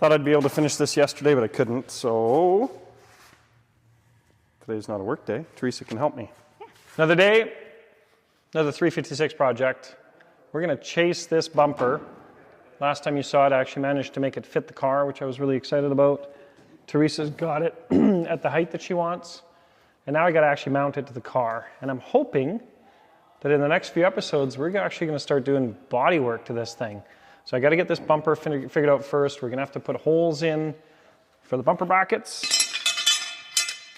Thought I'd be able to finish this yesterday, but I couldn't, so today's not a work day. Teresa can help me. Yeah. Another day, another 356 project. We're gonna chase this bumper. Last time you saw it, I actually managed to make it fit the car, which I was really excited about. Teresa's got it at the height that she wants. And now I gotta actually mount it to the car. And I'm hoping that in the next few episodes, we're actually gonna start doing body work to this thing. So I gotta get this bumper figured out first. We're gonna have to put holes in for the bumper brackets.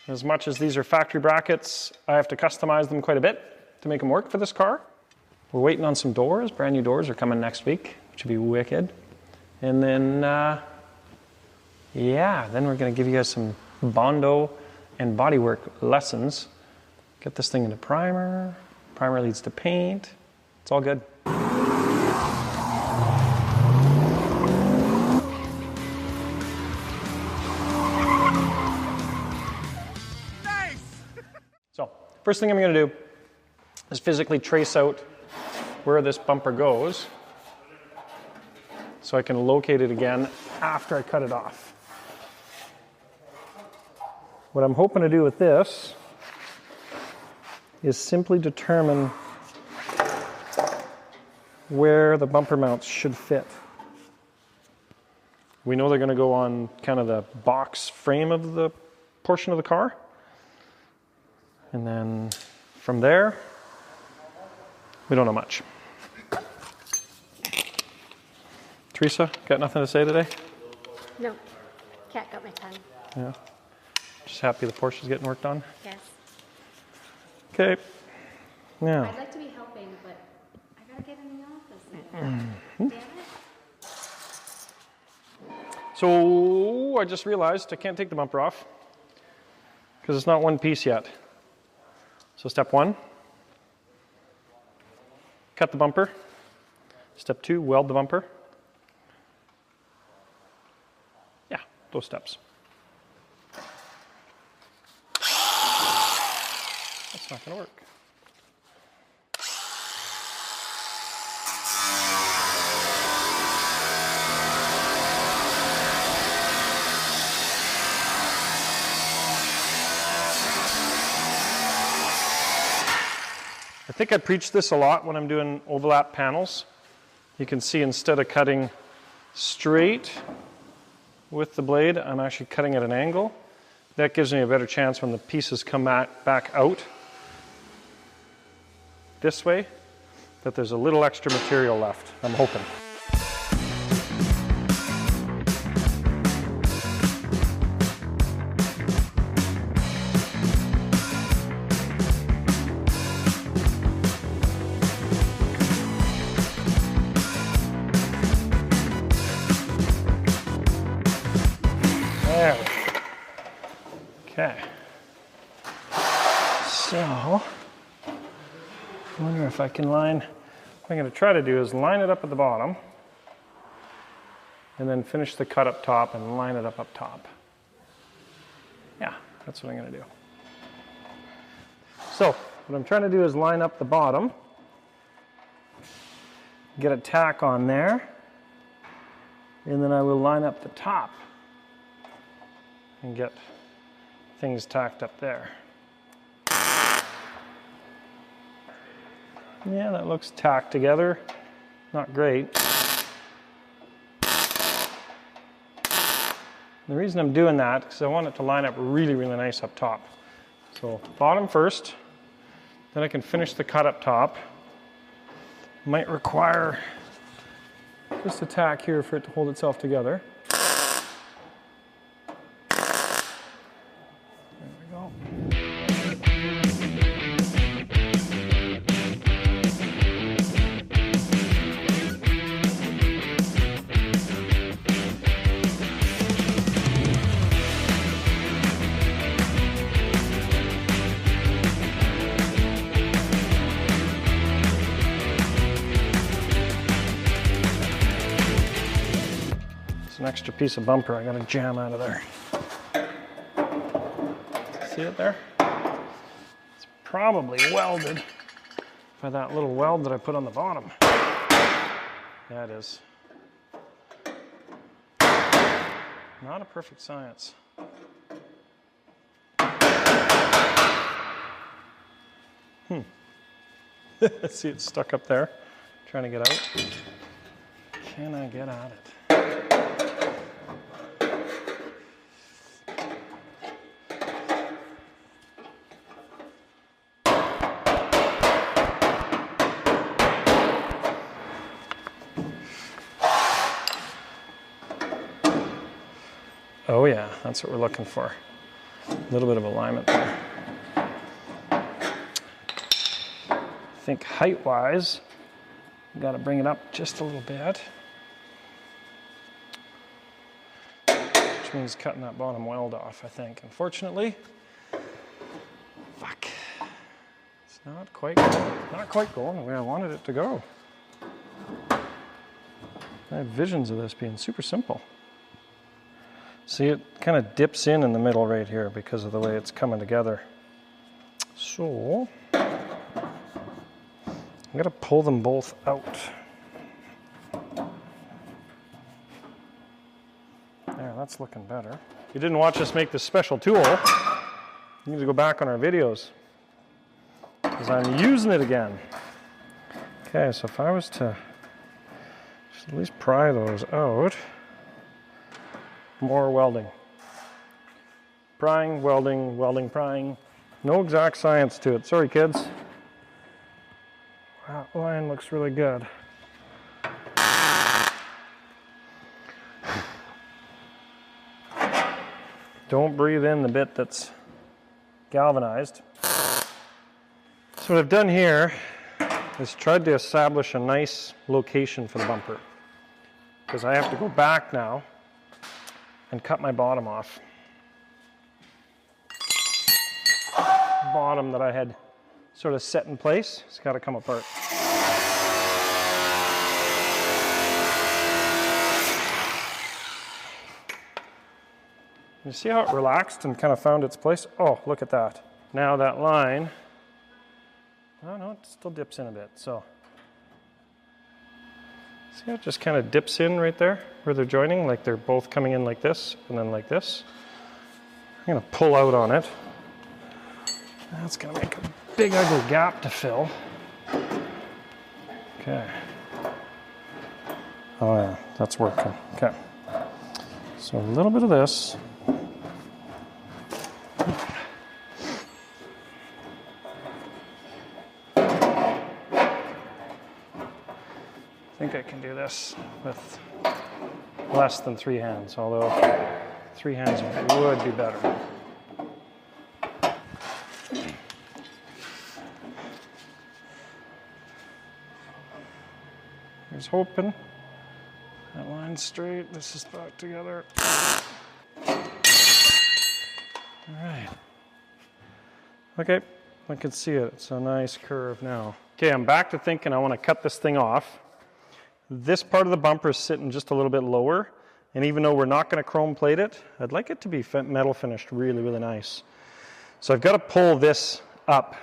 As much as these are factory brackets, I have to customize them quite a bit to make them work for this car. We're waiting on some doors. Brand new doors are coming next week, which would be wicked. And then, then we're gonna give you guys some Bondo and bodywork lessons. Get this thing into primer. Primer leads to paint. It's all good. Nice! So, first thing I'm gonna do is physically trace out where this bumper goes so I can locate it again after I cut it off. What I'm hoping to do with this is simply determine where the bumper mounts should fit. We know they're going to go on kind of the box frame of the portion of the car. And then from there, we don't know much. Teresa, got nothing to say today? No. Cat got my tongue. Yeah. Just happy the Porsche's getting worked on? Yes. Okay. Now. I'd like to be helping, but I gotta get in the office. Damn it. So I just realized I can't take the bumper off because it's not one piece yet. So step one, cut the bumper. Step two, weld the bumper. Yeah, those steps. That's not going to work. I think I preach this a lot when I'm doing overlap panels. You can see instead of cutting straight with the blade, I'm actually cutting at an angle. That gives me a better chance when the pieces come back out this way, that there's a little extra material left, I'm hoping. There we go. Okay. So, I wonder if I can line, what I'm going to try to do is line it up at the bottom and then finish the cut up top and line it up top. Yeah, that's what I'm going to do. So, what I'm trying to do is line up the bottom, get a tack on there, and then I will line up the top and get things tacked up there. Yeah, that looks tacked together. Not great. The reason I'm doing that is because I want it to line up really, really nice up top. So bottom first, then I can finish the cut up top. Might require just a tack here for it to hold itself together. An extra piece of bumper I gotta jam out of there. See it there? It's probably welded by that little weld that I put on the bottom. Yeah, it is. Not a perfect science. See, it's stuck up there, trying to get out. Can I get at it? Oh yeah, that's what we're looking for. A little bit of alignment there. I think height-wise, we've got to bring it up just a little bit. Which means cutting that bottom weld off, I think. Unfortunately, fuck. It's not quite going the way I wanted it to go. I have visions of this being super simple. See, it kind of dips in the middle right here because of the way it's coming together. So, I'm going to pull them both out. There, that's looking better. If you didn't watch us make this special tool, you need to go back on our videos because I'm using it again. Okay, so if I was to just at least pry those out. More welding. Prying, welding, welding, prying. No exact science to it. Sorry, kids. That line looks really good. Don't breathe in the bit that's galvanized. So what I've done here is tried to establish a nice location for the bumper, because I have to go back now and cut my bottom off. Bottom that I had sort of set in place, it's got to come apart. You see how it relaxed and kind of found its place? Oh, look at that. Now that line, oh no, it still dips in a bit, so. See how it just kind of dips in right there where they're joining, like they're both coming in like this and then like this. I'm going to pull out on it. That's going to make a big ugly gap to fill. Okay. Oh yeah, that's working. Okay. So a little bit of this. I think I can do this with less than 3 hands, although 3 hands would be better. Here's hoping. That line's straight, this is back together. All right. Okay, I can see it. It's a nice curve now. Okay, I'm back to thinking I want to cut this thing off. This part of the bumper is sitting just a little bit lower, and even though we're not going to chrome plate it, I'd like it to be metal finished really, really nice. So I've got to pull this up,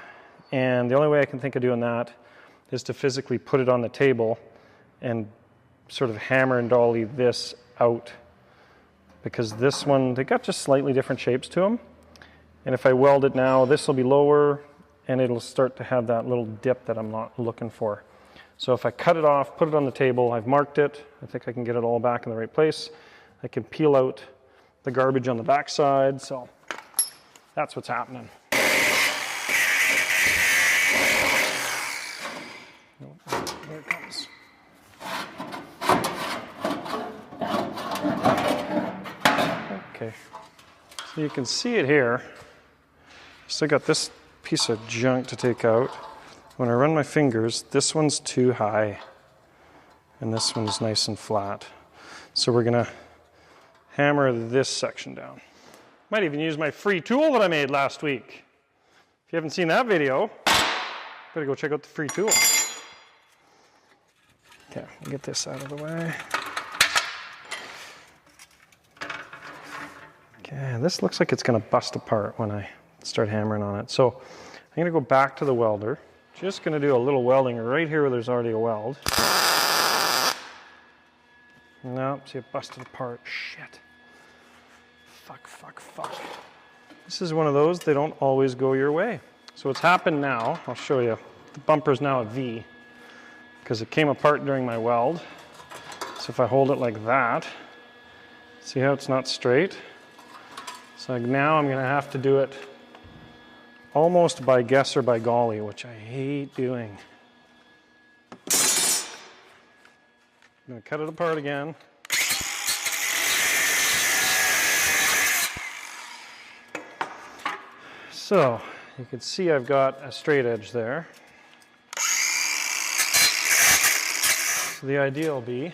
and the only way I can think of doing that is to physically put it on the table and sort of hammer and dolly this out, because this one, they got just slightly different shapes to them, and if I weld it now, this will be lower, and it'll start to have that little dip that I'm not looking for. So if I cut it off, put it on the table, I've marked it, I think I can get it all back in the right place. I can peel out the garbage on the back side, so that's what's happening. Here it comes. Okay, so you can see it here. Still got this piece of junk to take out. When I run my fingers, this one's too high, and this one's nice and flat. So we're gonna hammer this section down. Might even use my free tool that I made last week. If you haven't seen that video, better go check out the free tool. Okay, we'll get this out of the way. Okay, this looks like it's gonna bust apart when I start hammering on it. So I'm gonna go back to the welder. Just going to do a little welding right here where there's already a weld. Nope, see it busted apart. Shit. Fuck. This is one of those, they don't always go your way. So what's happened now, I'll show you. The bumper's now a V because it came apart during my weld. So if I hold it like that, see how it's not straight? So now I'm gonna have to do it almost by guess or by golly, which I hate doing. I'm gonna cut it apart again. So you can see I've got a straight edge there. So the idea will be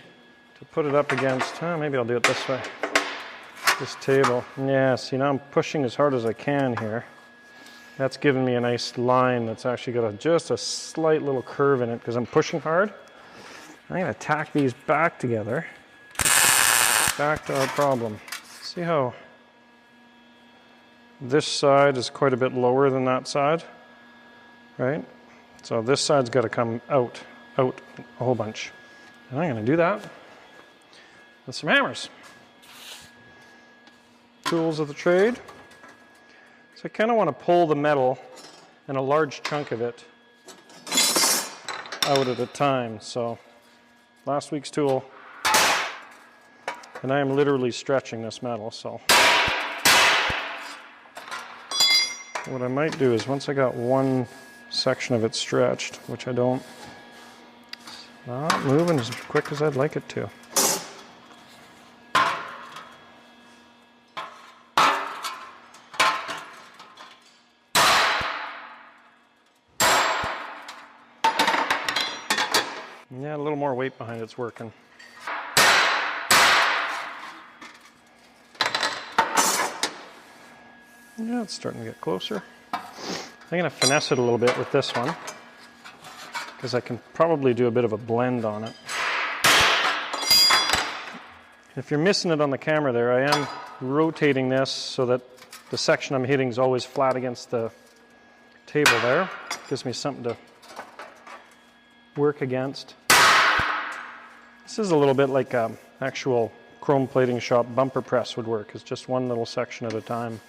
to put it up against, maybe I'll do it this way, this table. Yeah, see now I'm pushing as hard as I can here. That's giving me a nice line that's actually got just a slight little curve in it because I'm pushing hard. I'm going to tack these back together, back to our problem. See how this side is quite a bit lower than that side, right? So this side's got to come out a whole bunch. And I'm going to do that with some hammers. Tools of the trade. So I kind of want to pull the metal and a large chunk of it out at a time. So last week's tool, and I am literally stretching this metal. So what I might do is once I got one section of it stretched, which I don't, it's not moving as quick as I'd like it to. Yeah, a little more weight behind it's working. Yeah, it's starting to get closer. I'm going to finesse it a little bit with this one because I can probably do a bit of a blend on it. If you're missing it on the camera there, I am rotating this so that the section I'm hitting is always flat against the table there. Gives me something to work against. This is a little bit like an actual chrome plating shop bumper press would work. It's just one little section at a time.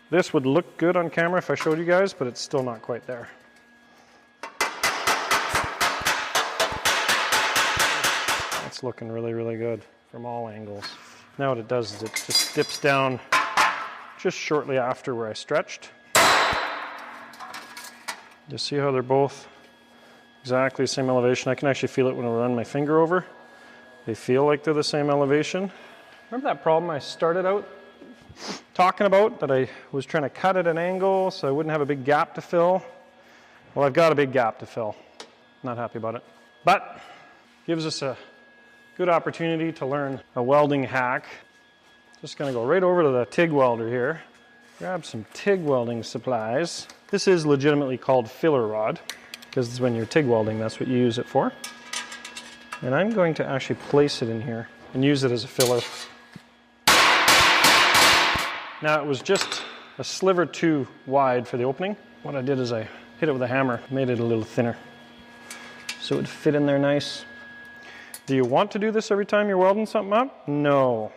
This would look good on camera if I showed you guys, but it's still not quite there. That's looking really, really good from all angles. Now what it does is it just dips down just shortly after where I stretched. You see how they're both exactly the same elevation? I can actually feel it when I run my finger over. They feel like they're the same elevation. Remember that problem I started out talking about, that I was trying to cut at an angle so I wouldn't have a big gap to fill? Well, I've got a big gap to fill. Not happy about it. But gives us a good opportunity to learn a welding hack. Just gonna go right over to the TIG welder here, grab some TIG welding supplies. This is legitimately called filler rod, because when you're TIG welding, that's what you use it for. And I'm going to actually place it in here and use it as a filler. Now it was just a sliver too wide for the opening. What I did is I hit it with a hammer, made it a little thinner so it would fit in there nice. Do you want to do this every time you're welding something up? No.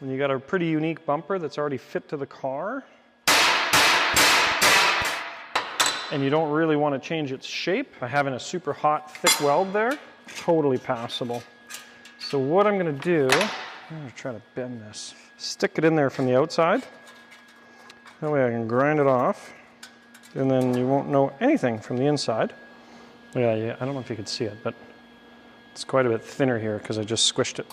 When you got a pretty unique bumper that's already fit to the car and you don't really want to change its shape by having a super hot thick weld there, totally passable. So what I'm going to do, I'm going to try to bend this. Stick it in there from the outside. That way I can grind it off, and then you won't know anything from the inside. Yeah, I don't know if you can see it, but it's quite a bit thinner here because I just squished it.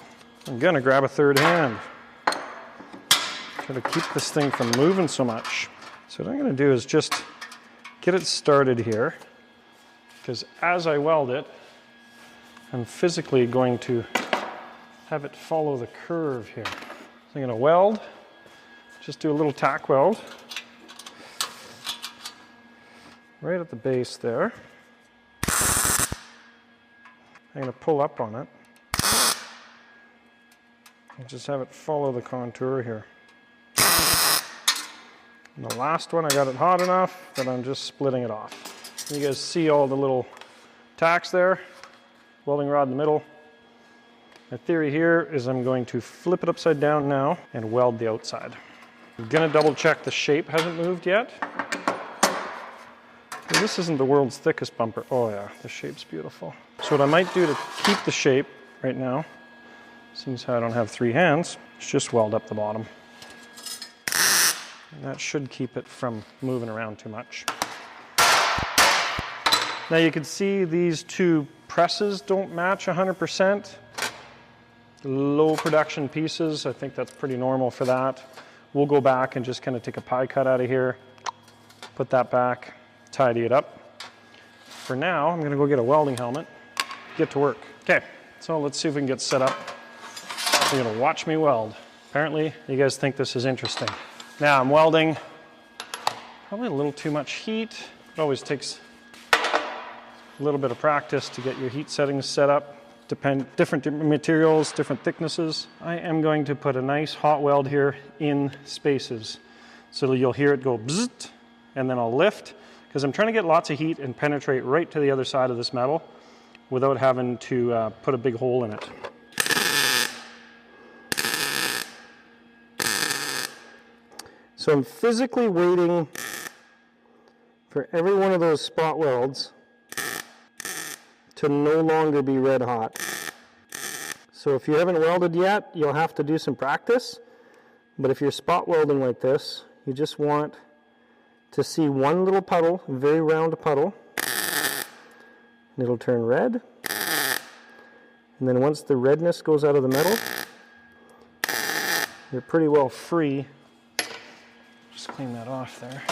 I'm going to grab a third hand. Try to keep this thing from moving so much. So what I'm going to do is just get it started here, because as I weld it, I'm physically going to have it follow the curve here. So I'm going to weld, just do a little tack weld right at the base there. I'm going to pull up on it and just have it follow the contour here. And the last one, I got it hot enough that I'm just splitting it off. You guys see all the little tacks there, welding rod in the middle. My theory here is I'm going to flip it upside down now and weld the outside. I'm gonna double check the shape hasn't moved yet. This isn't the world's thickest bumper. Oh yeah, the shape's beautiful. So what I might do to keep the shape right now, seeing how I don't have 3 hands, is just weld up the bottom. And that should keep it from moving around too much. Now you can see these 2 presses don't match 100%. Low production pieces, I think that's pretty normal for that. We'll go back and just kind of take a pie cut out of here, put that back, tidy it up. For now, I'm gonna go get a welding helmet, get to work. Okay, so let's see if we can get set up. You're gonna watch me weld. Apparently, you guys think this is interesting. Now I'm welding, probably a little too much heat. It always takes a little bit of practice to get your heat settings set up. Different materials, different thicknesses. I am going to put a nice hot weld here in spaces. So you'll hear it go bzzzt, and then I'll lift, because I'm trying to get lots of heat and penetrate right to the other side of this metal without having to put a big hole in it. So I'm physically waiting for every one of those spot welds to no longer be red hot. So if you haven't welded yet, you'll have to do some practice. But if you're spot welding like this, you just want to see one little puddle, a very round puddle, and it'll turn red. And then once the redness goes out of the metal, you're pretty well free. Just clean that off there.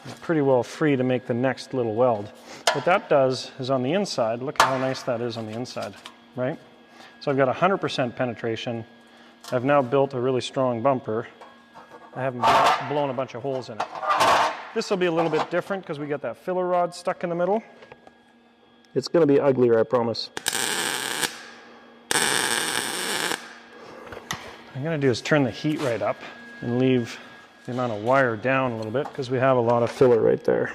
You're pretty well free to make the next little weld. What that does is on the inside, look at how nice that is on the inside, right? So I've got 100% penetration. I've now built a really strong bumper. I haven't blown a bunch of holes in it. This will be a little bit different because we got that filler rod stuck in the middle. It's going to be uglier, I promise. What I'm going to do is turn the heat right up and leave the amount of wire down a little bit because we have a lot of filler right there.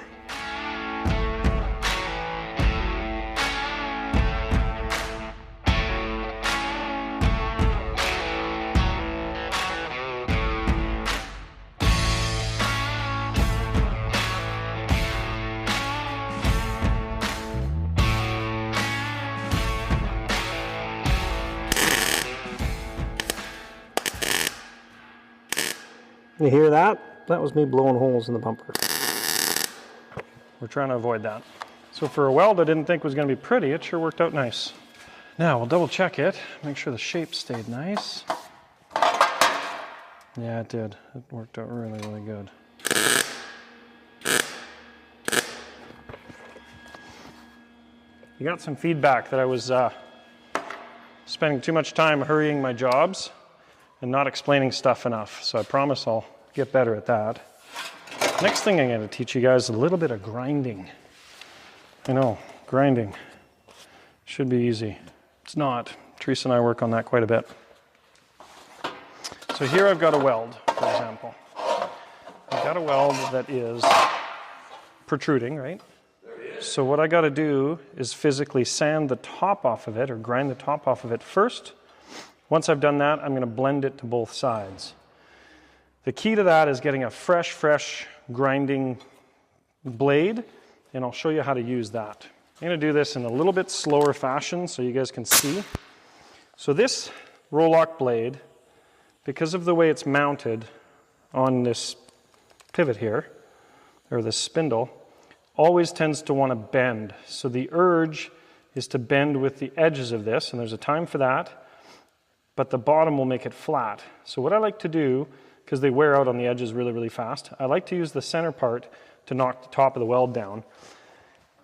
You hear that? That was me blowing holes in the bumper. We're trying to avoid that. So for a weld I didn't think was going to be pretty, it sure worked out nice. Now we'll double check it, make sure the shape stayed nice. Yeah, it did. It worked out really, really good. You got some feedback that I was spending too much time hurrying my jobs and not explaining stuff enough. So I promise I'll get better at that. Next thing I'm going to teach you guys is a little bit of grinding. I know, grinding should be easy. It's not. Teresa and I work on that quite a bit. So here I've got a weld, for example. I've got a weld that is protruding, right? So what I got to do is physically sand the top off of it, or grind the top off of it first. Once I've done that, I'm going to blend it to both sides. The key to that is getting a fresh grinding blade, and I'll show you how to use that. I'm going to do this in a little bit slower fashion so you guys can see. So this roll-lock blade, because of the way it's mounted on this pivot here, or this spindle, always tends to want to bend. So the urge is to bend with the edges of this, and there's a time for that, but the bottom will make it flat. So what I like to do, because they wear out on the edges really, really fast, I like to use the center part to knock the top of the weld down.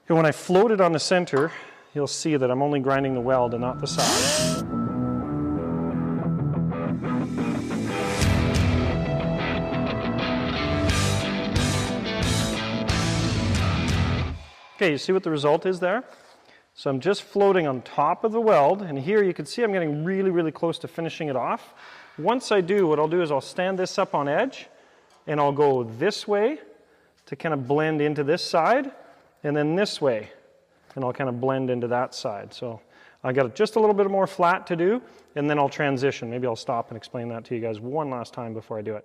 And when I float it on the center, you'll see that I'm only grinding the weld and not the side. Okay, you see what the result is there? So I'm just floating on top of the weld, and here you can see I'm getting really, really close to finishing it off. Once I do, what I'll do is I'll stand this up on edge, and I'll go this way to kind of blend into this side, and then this way, and I'll kind of blend into that side. So I got just a little bit more flat to do, and then I'll transition. Maybe I'll stop and explain that to you guys one last time before I do it.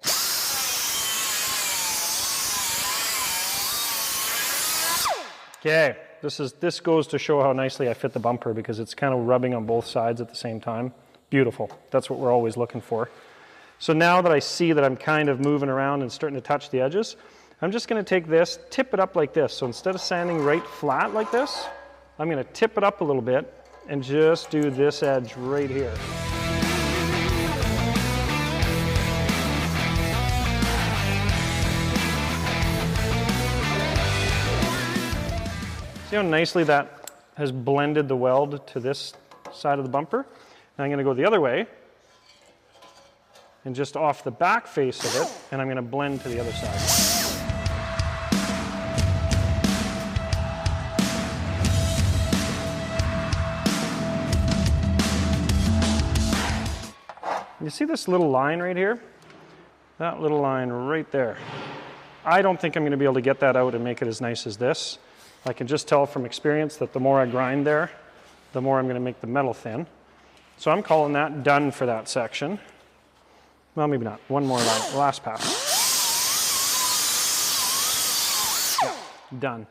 Okay, this goes to show how nicely I fit the bumper because it's kind of rubbing on both sides at the same time. Beautiful. That's what we're always looking for. So now that I see that I'm kind of moving around and starting to touch the edges, I'm just going to take this, tip it up like this. So instead of sanding right flat like this, I'm going to tip it up a little bit and just do this edge right here. See how nicely that has blended the weld to this side of the bumper? Now I'm going to go the other way and just off the back face of it, and I'm going to blend to the other side. You see this little line right here? That little line right there. I don't think I'm going to be able to get that out and make it as nice as this. I can just tell from experience that the more I grind there, the more I'm going to make the metal thin. So I'm calling that done for that section. Well, maybe not. One more line, last pass. Yeah, done.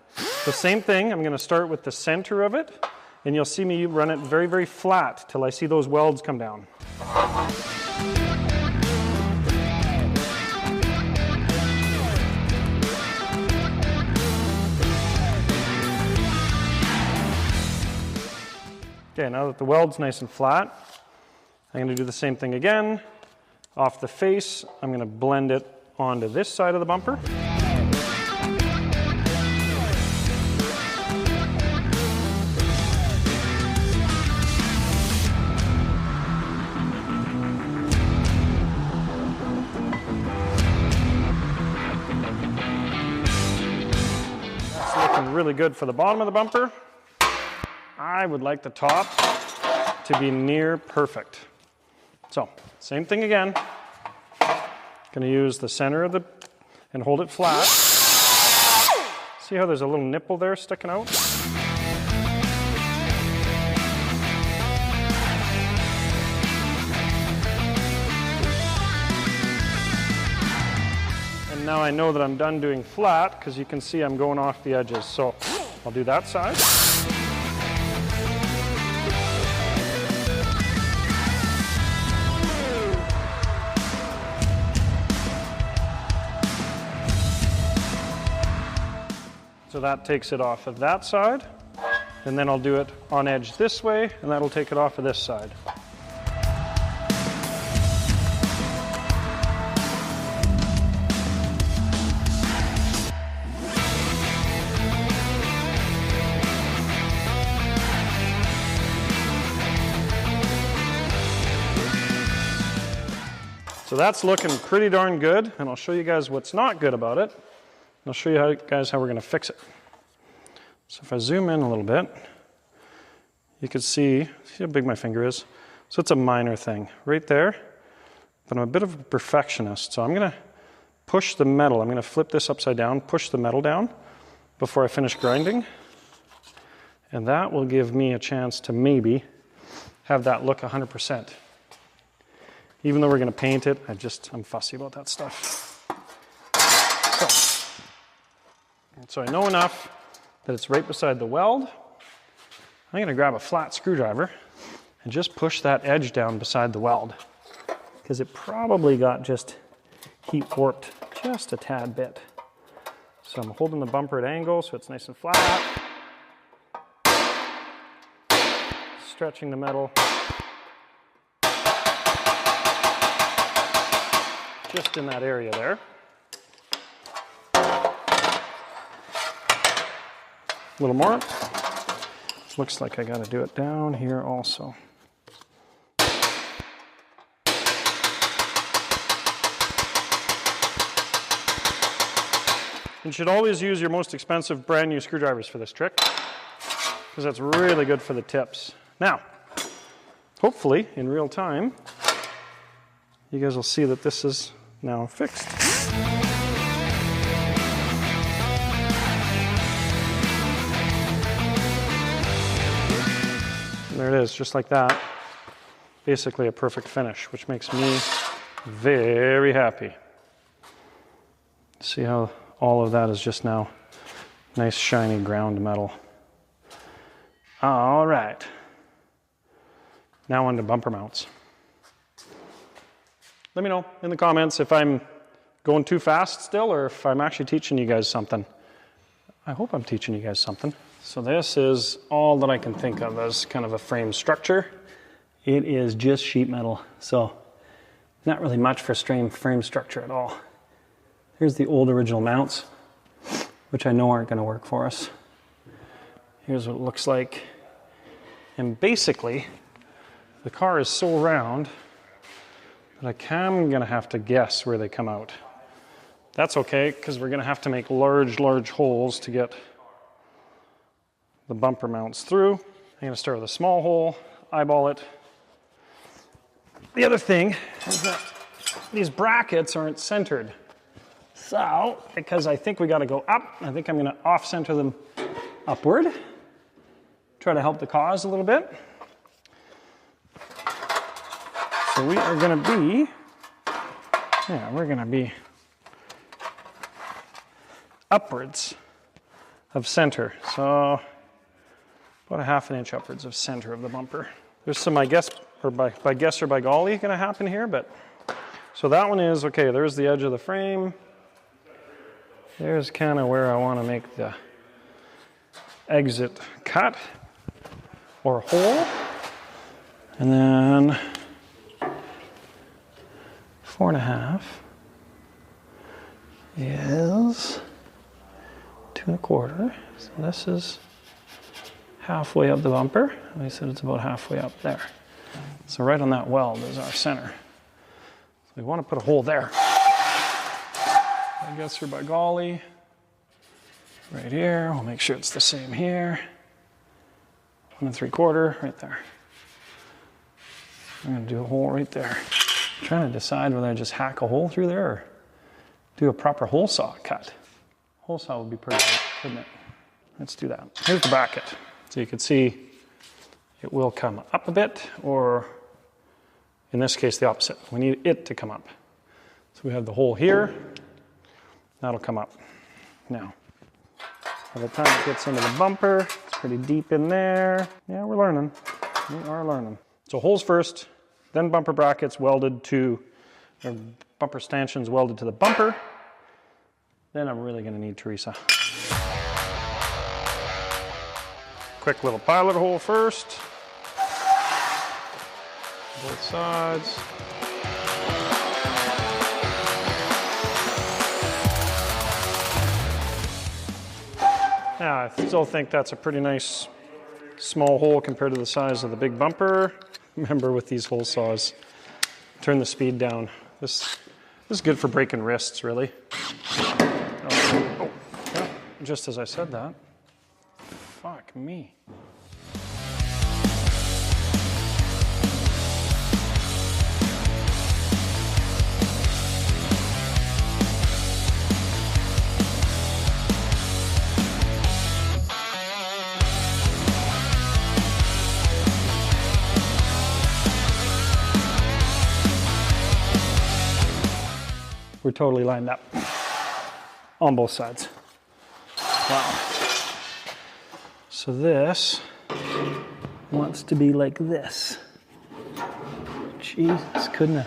The same thing, I'm going to start with the center of it, and you'll see me run it very, very flat till I see those welds come down. Okay, now that the weld's nice and flat, I'm going to do the same thing again. Off the face, I'm going to blend it onto this side of the bumper. That's looking really good for the bottom of the bumper. I would like the top to be near perfect. So, same thing again. Going to use the center of the, and hold it flat. See how there's a little nipple there sticking out? And now I know that I'm done doing flat because you can see I'm going off the edges. So, I'll do that side. So that takes it off of that side, and then I'll do it on edge this way, and that'll take it off of this side. So that's looking pretty darn good, and I'll show you guys what's not good about it. I'll show you guys how we're going to fix it. So if I zoom in a little bit, you can see how big my finger is. So it's a minor thing right there, but I'm a bit of a perfectionist. So I'm going to push the metal. I'm going to flip this upside down, push the metal down before I finish grinding. And that will give me a chance to maybe have that look 100%. Even though we're going to paint it, I'm fussy about that stuff. So I know enough that it's right beside the weld. I'm going to grab a flat screwdriver and just push that edge down beside the weld because it probably got just heat warped just a tad bit. So I'm holding the bumper at angle so it's nice and flat. Stretching the metal. Just in that area there. A little more. Looks like I got to do it down here also. You should always use your most expensive brand new screwdrivers for this trick because that's really good for the tips. Now, hopefully in real time, you guys will see that this is now fixed. there it is, just like that. Basically a perfect finish, which makes me very happy. See how all of that is just now nice shiny ground metal. All right. Now on to bumper mounts. Let me know in the comments if I'm going too fast still or if I'm actually teaching you guys something. I hope I'm teaching you guys something. So this is all that I can think of as kind of a frame structure. It is just sheet metal, so not really much for frame structure at all. Here's the old original mounts, which I know aren't going to work for us. Here's what it looks like. And basically, the car is so round that I'm going to have to guess where they come out. That's okay, because we're going to have to make large holes to get the bumper mounts through. I'm going to start with a small hole, eyeball it. The other thing is that these brackets aren't centered. So, because I think we got to go up, I think I'm going to off-center them upward. Try to help the cause a little bit. So we are going to be, upwards of center. So about a ½ inch upwards of center of the bumper. There's some, I guess, or by guess or by golly going to happen here, but so that one is, okay, there's the edge of the frame. There's kind of where I want to make the exit cut or hole. And then 4.5 is 2.25. So this is halfway up the bumper. I said it's about halfway up there. So right on that weld is our center. So we want to put a hole there. I guess or by golly. Right here. We'll make sure it's the same here. 1.75 right there. I'm going to do a hole right there. I'm trying to decide whether I just hack a hole through there or do a proper hole saw cut. Hole saw would be pretty good, wouldn't it? Let's do that. Here's the bracket. So you can see it will come up a bit, or in this case, the opposite. We need it to come up. So we have the hole here. That'll come up. Now, by the time it gets into the bumper, it's pretty deep in there. Yeah, we're learning. We are learning. So holes first, then bumper brackets welded to, or bumper stanchions welded to the bumper. Then I'm really going to need Teresa. Quick little pilot hole first. Both sides. Yeah, I still think that's a pretty nice small hole compared to the size of the big bumper. Remember, with these hole saws, turn the speed down. This is good for breaking wrists, really. Oh, yeah, just as I said that. Fuck me. We're totally lined up on both sides. Wow. So this wants to be like this. Jesus, couldn't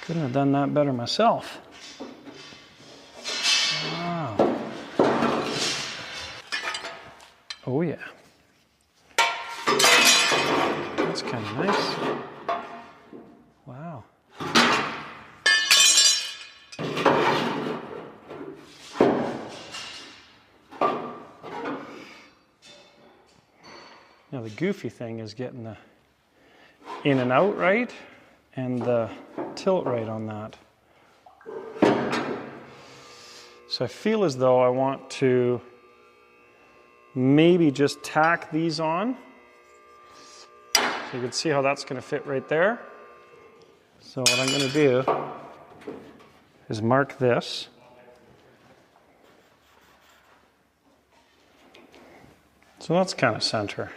have done that better myself. Wow. Oh yeah. That's kind of nice. Wow. Now the goofy thing is getting the in and out right and the tilt right on that. So I feel as though I want to maybe just tack these on. So you can see how that's going to fit right there. So what I'm going to do is mark this. So that's kind of center.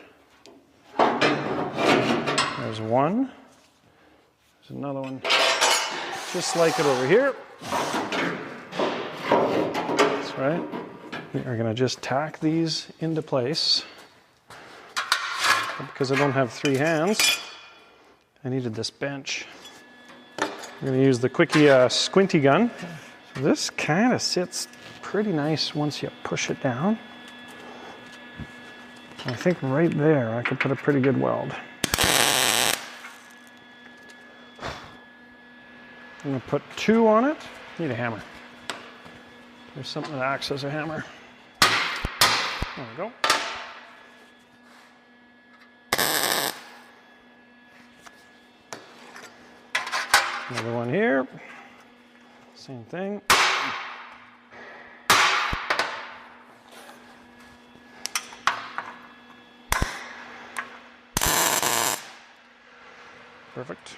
There's one. There's another one just like it over here. That's right. We are going to just tack these into place. Because I don't have 3 hands, I needed this bench. I'm going to use the Quickie squinty gun. So this kind of sits pretty nice once you push it down. I think right there I could put a pretty good weld. I'm going to put 2 on it. Need a hammer. There's something that acts as a hammer. There we go. Another one here. Same thing. Perfect.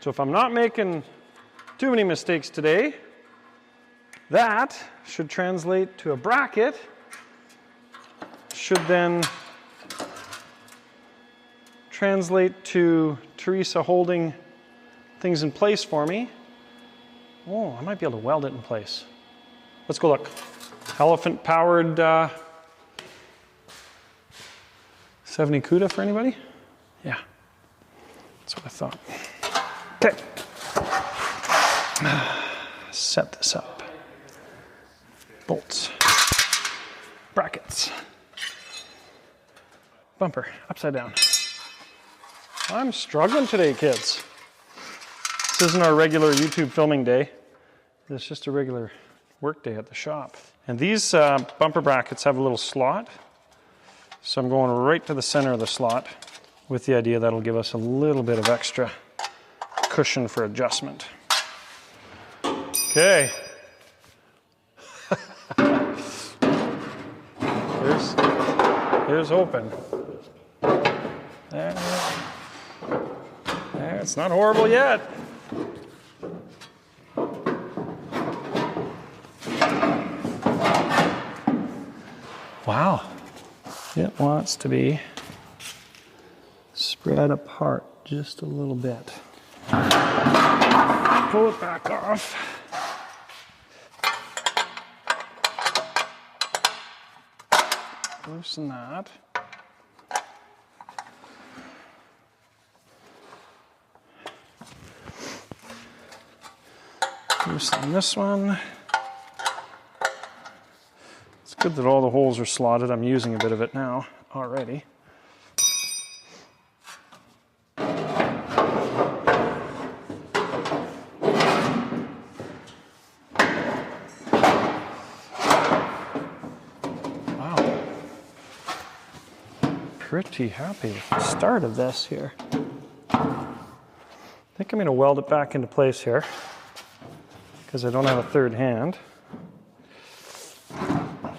So if I'm not making too many mistakes today, that should translate to a bracket, should then translate to Teresa holding things in place for me. Oh, I might be able to weld it in place. Let's go look. Elephant-powered 70 CUDA for anybody? Yeah, that's what I thought. Okay. Set this up. Bolts. Brackets. Bumper, upside down. I'm struggling today, kids. This isn't our regular YouTube filming day. It's just a regular work day at the shop. And these bumper brackets have a little slot. So I'm going right to the center of the slot with the idea that'll give us a little bit of extra cushion for adjustment. Okay. Here's hoping. There, it's not horrible yet. Wow. It wants to be spread apart just a little bit. Pull it back off. Loosen that. Loosen this one. It's good that all the holes are slotted. I'm using a bit of it now already. Pretty happy with the start of this here. I think I'm going to weld it back into place here because I don't have a third hand. And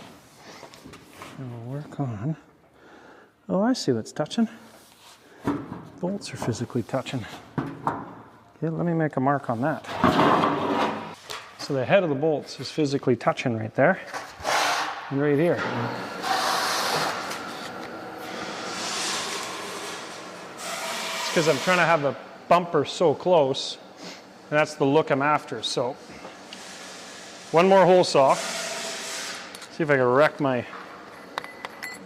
we'll work on. Oh, I see what's touching. Bolts are physically touching. Okay, let me make a mark on that. So the head of the bolts is physically touching right there and right here. Because I'm trying to have the bumper so close, and that's the look I'm after. So, one more hole saw. See if I can wreck my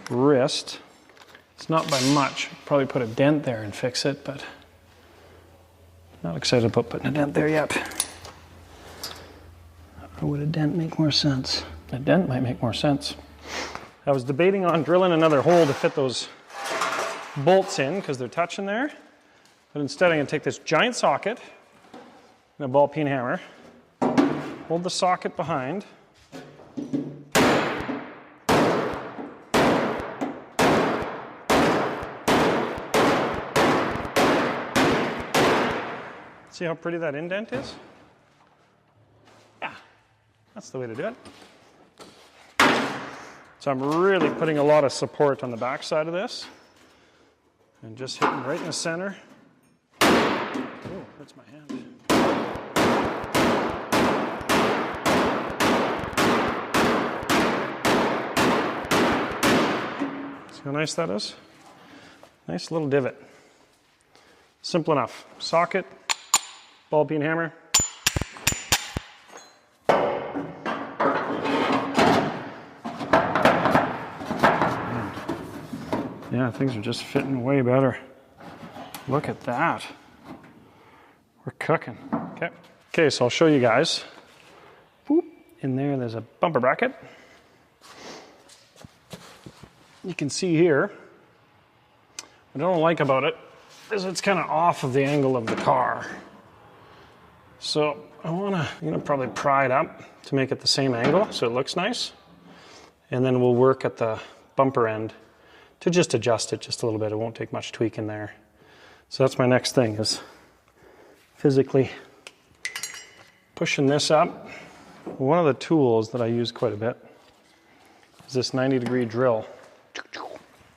wrist. It's not by much. Probably put a dent there and fix it, but not excited about putting a dent there yet. Or would a dent make more sense? A dent might make more sense. I was debating on drilling another hole to fit those bolts in because they're touching there. But instead I'm going to take this giant socket and a ball peen hammer, hold the socket behind, see how pretty that indent is? Yeah, that's the way to do it. So I'm really putting a lot of support on the back side of this and just hitting right in the center. Oh, hurts my hand. See how nice that is? Nice little divot. Simple enough. Socket, ball peen hammer. Yeah, things are just fitting way better. Look at that. We're cooking. Okay. Okay, so I'll show you guys. Boop. In there's a bumper bracket. You can see here, what I don't like about it is it's kind of off of the angle of the car. So I'm gonna probably pry it up to make it the same angle so it looks nice. And then we'll work at the bumper end to just adjust it just a little bit. It won't take much tweaking there. So that's my next thing, is physically pushing this up. One of the tools that I use quite a bit is this 90-degree drill.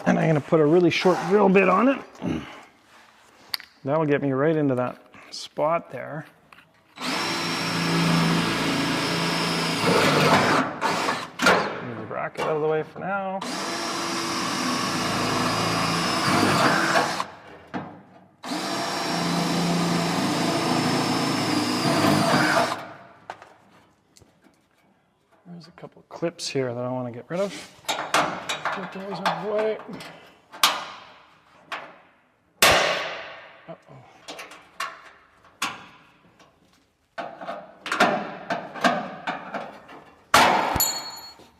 And I'm gonna put a really short drill bit on it. That'll get me right into that spot there. Move the bracket out of the way for now. There's a couple of clips here that I want to get rid of. Get those out of the way. Uh-oh.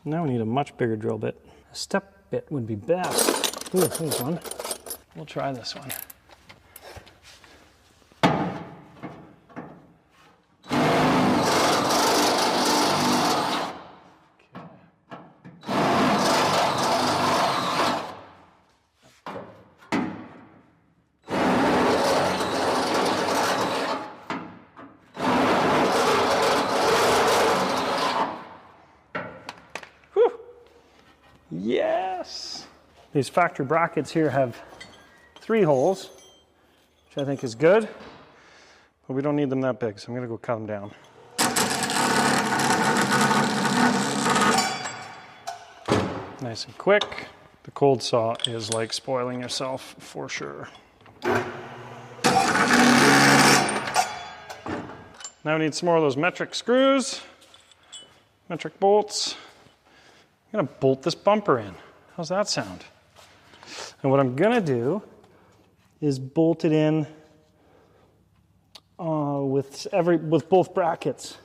Now we need a much bigger drill bit. A step bit would be best. Ooh, here's one. We'll try this one. Yes! These factory brackets here have 3 holes, which I think is good, but we don't need them that big, so I'm gonna go cut them down. Nice and quick. The cold saw is like spoiling yourself for sure. Now we need some more of those metric screws, metric bolts. I'm gonna bolt this bumper in. How's that sound? And what I'm gonna do is bolt it in with both brackets.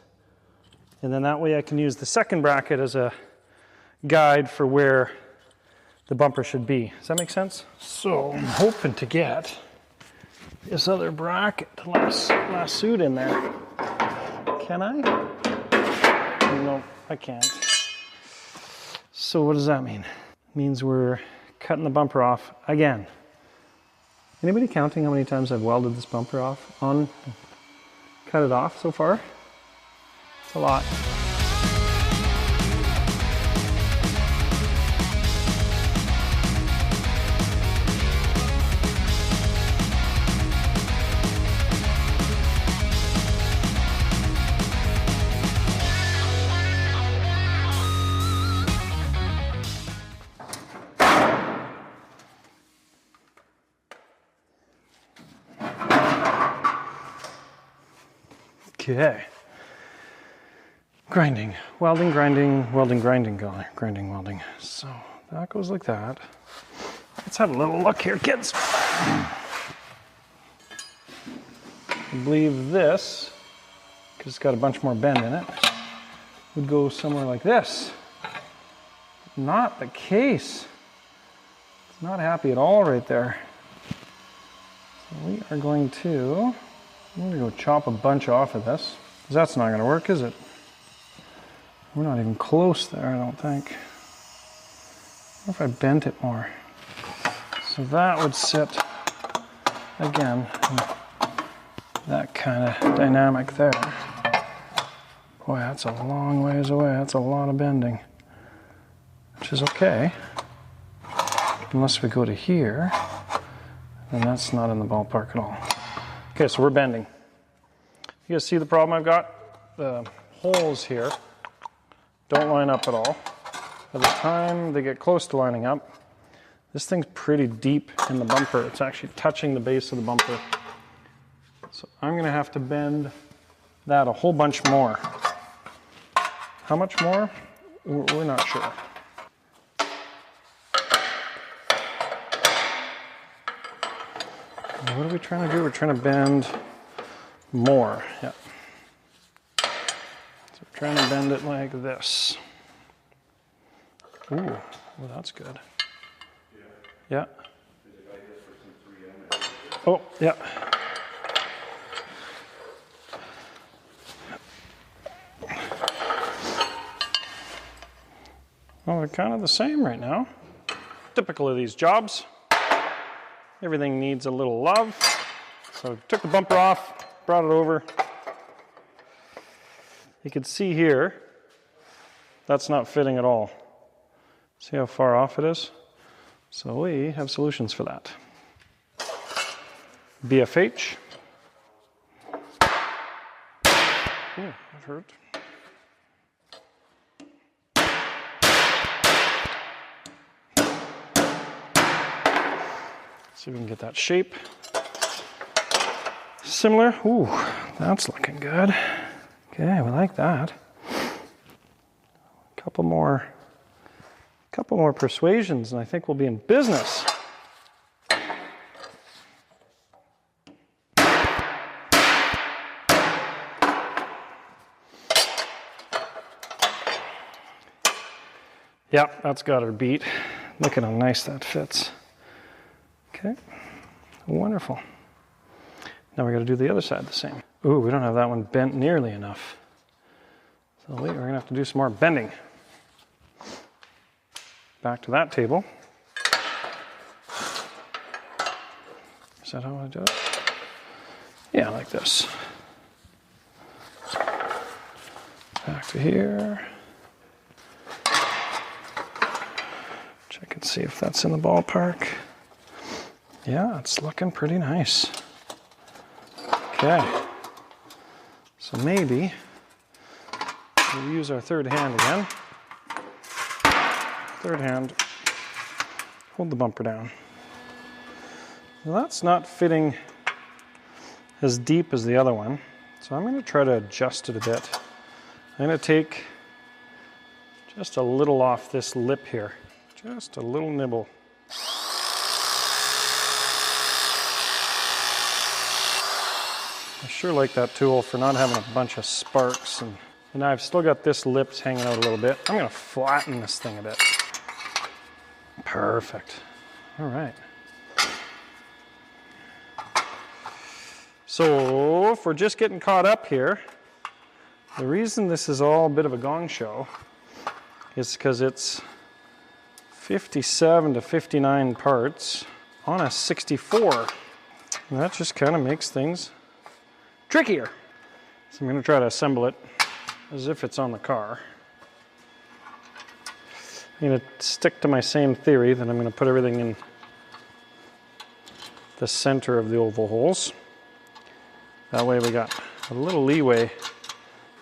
And then that way I can use the second bracket as a guide for where the bumper should be. Does that make sense? So I'm hoping to get this other bracket to lasso in there. Can I? No, I can't. So what does that mean? It means we're cutting the bumper off again. Anybody counting how many times I've welded this bumper off? Cut it off so far? It's a lot. Okay. Grinding, welding, grinding, welding, grinding, grinding, welding. So that goes like that. Let's have a little look here, kids. I believe this, because it's got a bunch more bend in it, would go somewhere like this. Not the case. It's not happy at all right there. So we are going to I'm going to go chop a bunch off of this, because that's not going to work, is it? We're not even close there, I don't think. What if I bent it more? So that would sit, again, in that kind of dynamic there. Boy, that's a long ways away. That's a lot of bending, which is okay. Unless we go to here, then that's not in the ballpark at all. Okay, so we're bending. You guys see the problem I've got? The holes here don't line up at all. By the time they get close to lining up, This thing's pretty deep in the bumper. It's actually touching the base of the bumper. So I'm gonna have to bend that a whole bunch more. How much more? We're not sure. What are we trying to do? We're trying to bend more. Yeah. So we're trying to bend it like this. Ooh, well, that's good. Yeah. Oh, yeah. Well, they're kind of the same right now. Typical of these jobs. Everything needs a little love. So took the bumper off, brought it over. You can see here, that's not fitting at all. See how far off it is? So we have solutions for that. BFH. Ooh, that hurt. See if we can get that shape. Similar. Ooh, that's looking good. Okay, we like that. Couple more persuasions, and I think we'll be in business. Yep, that's got her beat. Look at how nice that fits. Okay, wonderful. Now we got to do the other side the same. Ooh, we don't have that one bent nearly enough. So wait, we're gonna have to do some more bending. Back to that table. Is that how I do it? Yeah, like this. Back to here. Check and see if that's in the ballpark. Yeah, it's looking pretty nice. Okay. So maybe we'll use our third hand again. Third hand, hold the bumper down. Well, that's not fitting as deep as the other one, so I'm going to try to adjust it a bit. I'm going to take just a little off this lip here, just a little nibble. I sure like that tool for not having a bunch of sparks, and I've still got this lips hanging out a little bit. I'm going to flatten this thing a bit. Perfect. All right. So if we're just getting caught up here, the reason this is all a bit of a gong show is because it's 57 to 59 parts on a 64. And that just kind of makes things trickier. So I'm going to try to assemble it as if it's on the car. I'm going to stick to my same theory that I'm going to put everything in the center of the oval holes. That way we got a little leeway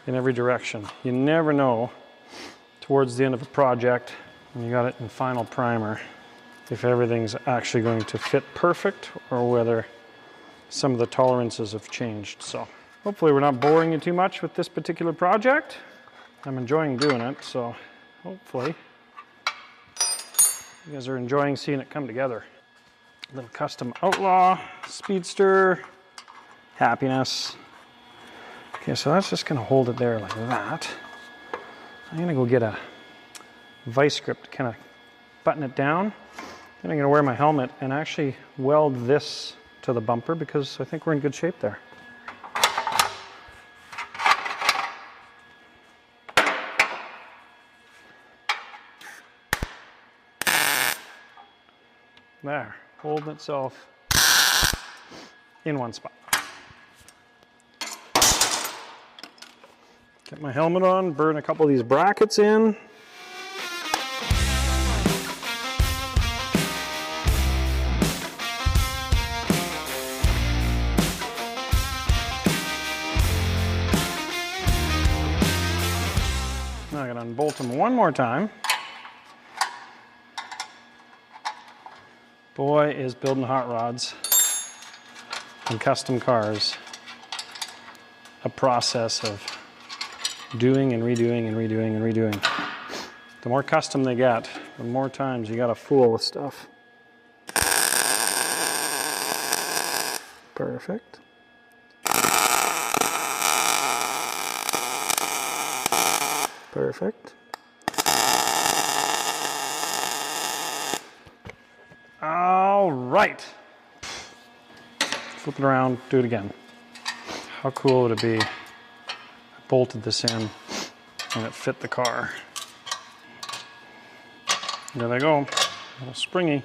in every direction. You never know towards the end of a project when you got it in final primer if everything's actually going to fit perfect or whether some of the tolerances have changed. So hopefully we're not boring you too much with this particular project. I'm enjoying doing it, so hopefully you guys are enjoying seeing it come together. A little custom Outlaw, Speedster, happiness. Okay, so that's just gonna hold it there like that. I'm gonna go get a vice grip to kind of button it down. Then I'm gonna wear my helmet and actually weld this to the bumper because I think we're in good shape there. There, holding itself in one spot. Get my helmet on, burn a couple of these brackets in. Now I gotta unbolt them one more time. Boy, is building hot rods and custom cars a process of doing and redoing and redoing and redoing. The more custom they get, the more times you gotta fool with stuff. Perfect. Perfect. All right. Flip it around, do it again. How cool would it be? I bolted this in and it fit the car. There they go, a little springy.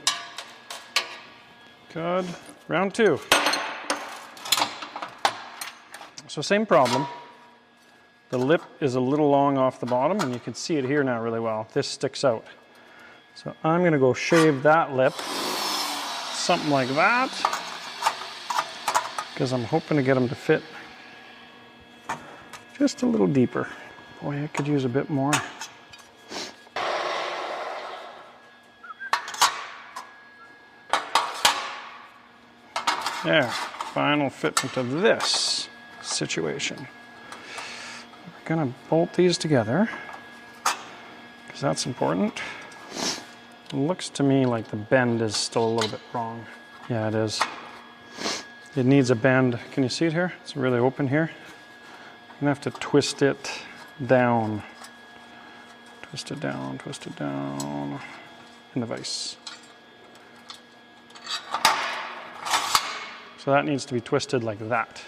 Good, round two. So same problem. The lip is a little long off the bottom and you can see it here now really well. This sticks out. So I'm gonna go shave that lip, something like that, because I'm hoping to get them to fit just a little deeper. Boy, I could use a bit more. There, final fit into this situation. We're gonna bolt these together, because that's important. It looks to me like the bend is still a little bit wrong. Yeah, it is. It needs a bend. Can you see it here? It's really open here. I'm gonna have to twist it down. Twist it down in the vise. So that needs to be twisted like that.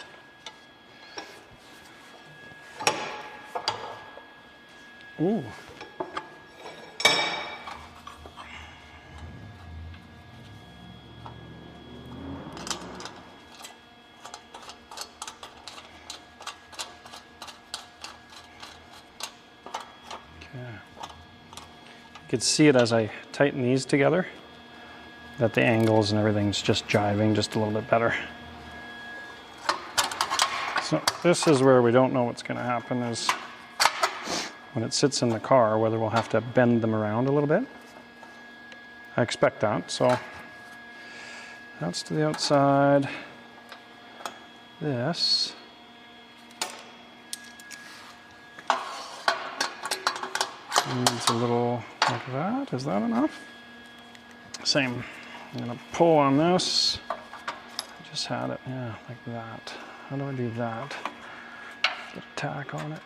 Ooh. You could see it as I tighten these together, that the angles and everything's just jiving just a little bit better. So this is where we don't know what's going to happen, is when it sits in the car, whether we'll have to bend them around a little bit. I expect that, so that's to the outside. This. Needs a little like that. Is that enough? Same. I'm gonna pull on this. I just had it, yeah, like that. How do I do that? Get a tack on it.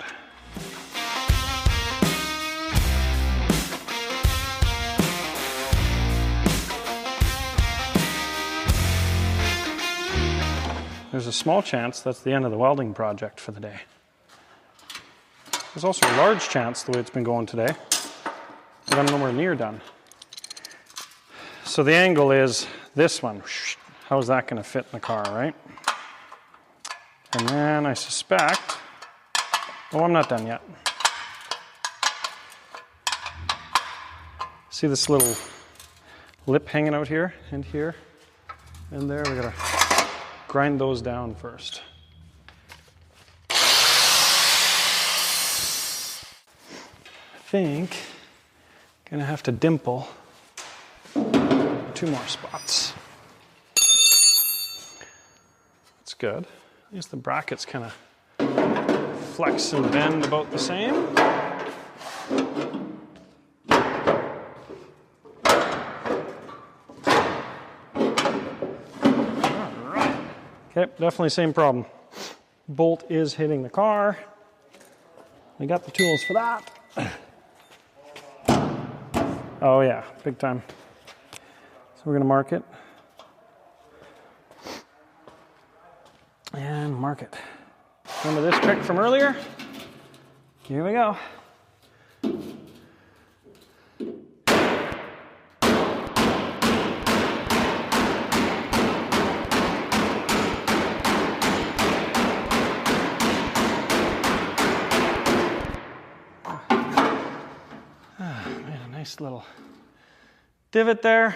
There's a small chance that's the end of the welding project for the day. There's also a large chance, the way it's been going today, that I'm nowhere near done. So the angle is this one. How's that going to fit in the car, right? And then I suspect, oh, I'm not done yet. See this little lip hanging out here and here and there? We gotta grind those down first. I think I'm gonna have to dimple 2 more spots. That's good. At least the brackets kind of flex and bend about the same. All right. Okay, definitely same problem. Bolt is hitting the car. I got the tools for that. Oh yeah, big time. So we're gonna mark it. And mark it. Remember this trick from earlier? Here we go. Man, a nice little divot there.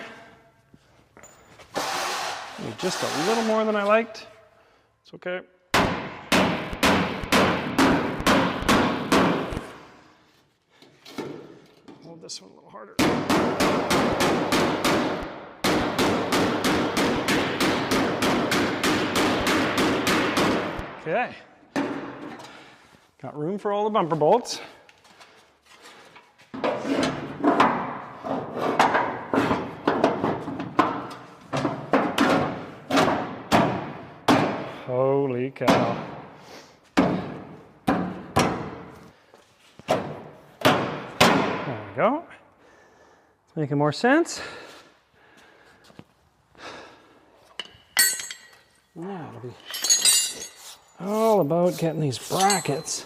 Just a little more than I liked. It's okay. Hold this one a little harder. Okay. Got room for all the bumper bolts. Holy cow. There we go. It's making more sense. Now it'll be all about getting these brackets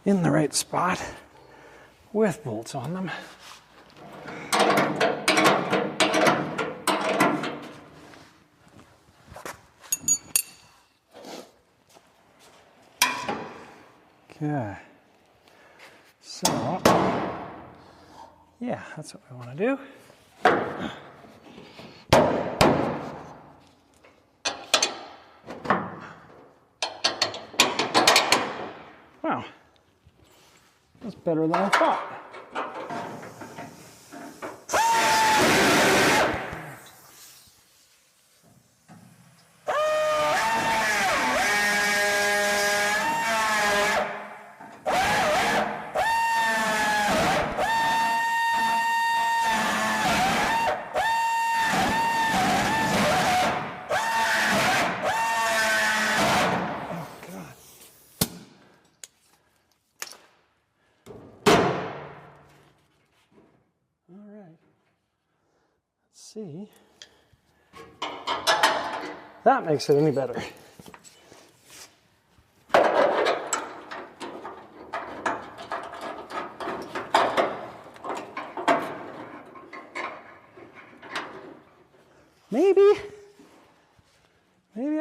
in the right spot with bolts on them. Okay, so yeah, that's what we want to do. Wow, that's better than I thought. See, that makes it any better. Maybe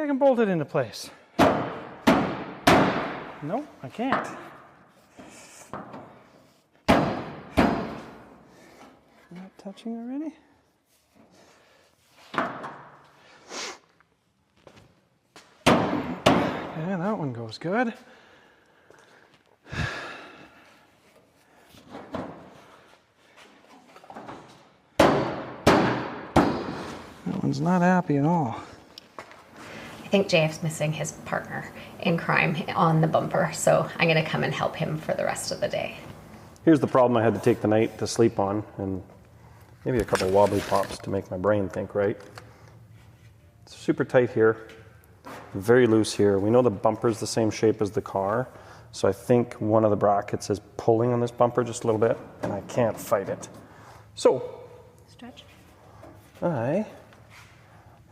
I can bolt it into place. Nope, I can't. Not touching already? Yeah, that one goes good. That one's not happy at all. I think JF's missing his partner in crime on the bumper, so I'm gonna come and help him for the rest of the day. Here's the problem I had to take the night to sleep on, and maybe a couple wobbly pops to make my brain think right. It's super tight here, very loose here. We know the bumper's the same shape as the car, so I think one of the brackets is pulling on this bumper just a little bit, and I can't fight it. So, Stretch. I'm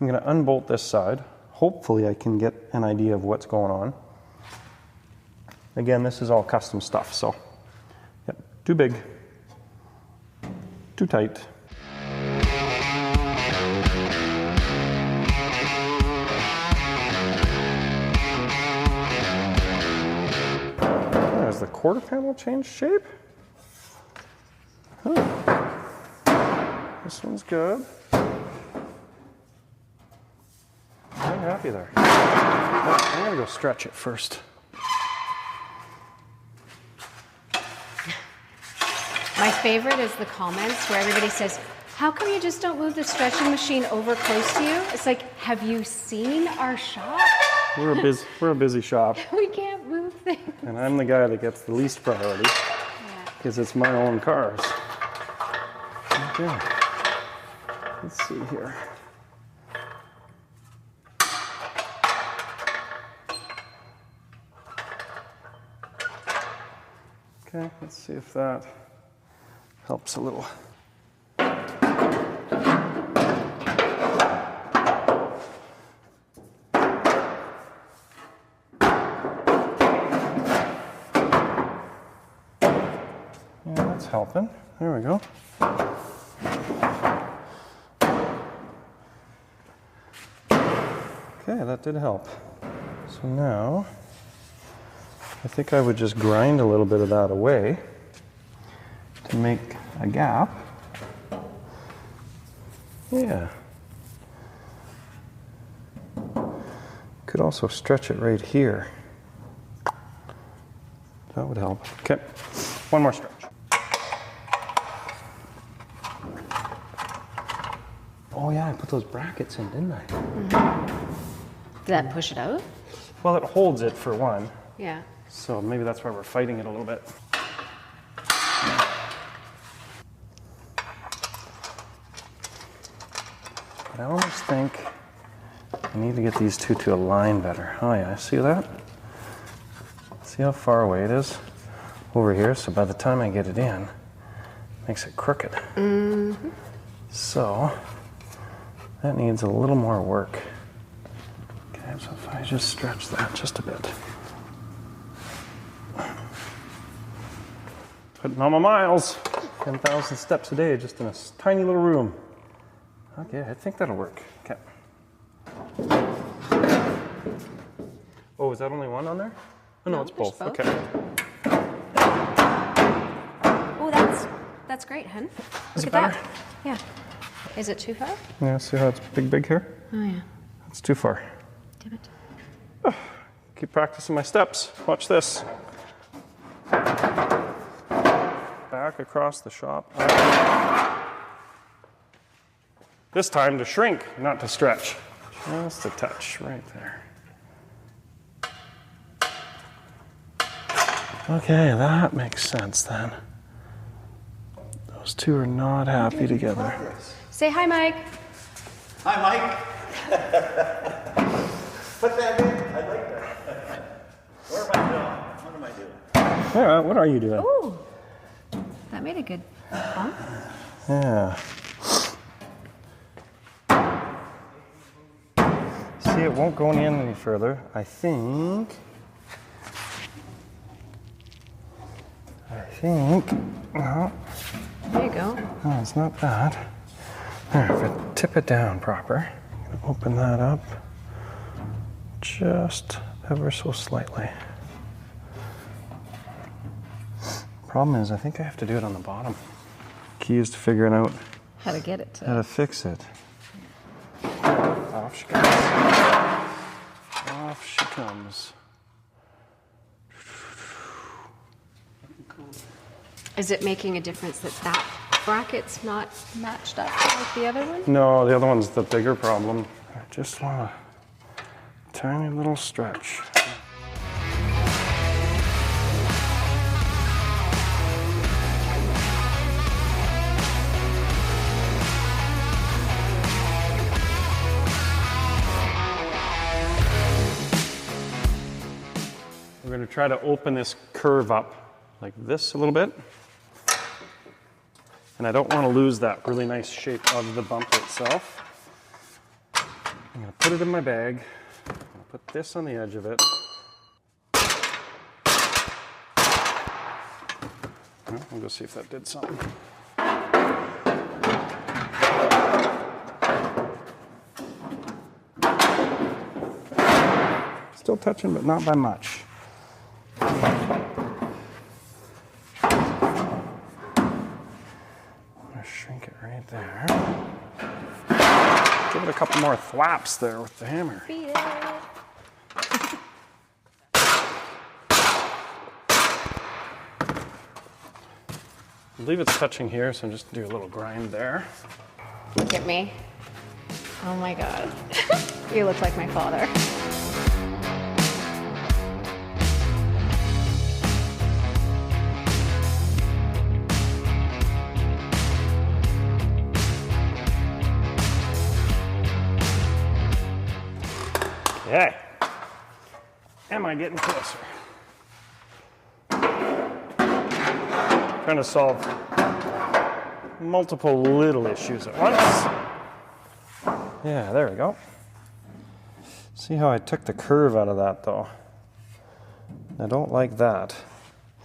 gonna unbolt this side. Hopefully I can get an idea of what's going on. Again, this is all custom stuff, so yep, too big, too tight. Has the quarter panel changed shape? Huh. This one's good. I'm happy there. I'm gonna go stretch it first. My favorite is the comments where everybody says, how come you just don't move the stretching machine over close to you? It's like, have you seen our shop? We're a busy shop. We can't move things. And I'm the guy that gets the least priority because it's my own cars. Okay. Let's see here. Okay, let's see if that helps a little. Yeah, that's helping. There we go. Okay, that did help. So now, I think I would just grind a little bit of that away to make a gap. Yeah. Could also stretch it right here. That would help. Okay, one more stretch. Oh yeah, I put those brackets in, didn't I? Mm-hmm. Did that push it out? Well, it holds it for one. Yeah. So maybe that's why we're fighting it a little bit. But I almost think I need to get these two to align better. Oh yeah, see that? See how far away it is over here? So by the time I get it in, it makes it crooked. Mm-hmm. So that needs a little more work. Okay, so if I just stretch that just a bit. Putting on my miles, 10,000 steps a day just in a tiny little room. Okay, I think that'll work. Okay. Oh, is that only one on there? Oh, no, it's both. Okay. Oh, that's great, hun. Is Look it at better? that. Yeah. Is it too far? Yeah, see how it's big here? Oh, yeah. It's too far. Damn it. Keep practicing my steps. Watch this. Back across the shop. This time to shrink, not to stretch. Just a touch right there. Okay, that makes sense then. Those two are not happy together. Say hi, Mike. Hi, Mike. Put that in. I like that. What am I doing? What am I doing? Yeah, what are you doing? Ooh, that made a good bump. Yeah. See, it won't go in any further. I think. No. There you go. No, it's not bad. There, if I tip it down proper, open that up just ever so slightly. Problem is, I think I have to do it on the bottom. Key is to figuring out How to get it how to. to fix it. Off she comes. Off she comes. Is it making a difference that that bracket's not matched up with the other one? No, the other one's the bigger problem. I just want a tiny little stretch. We're going to try to open this curve up like this a little bit. And I don't want to lose that really nice shape of the bumper itself. I'm going to put it in my bag. I'm going to put this on the edge of it. Well, I'll go see if that did something. Still touching, but not by much. Shrink it right there. Give it a couple more thwaps there with the hammer. Beat it. I believe it's touching here, so I'm just do a little grind there. Look at me. Oh my God. You look like my father. Okay. Am I getting closer? Trying to solve multiple little issues at once. Yeah, there we go. See how I took the curve out of that though? I don't like that.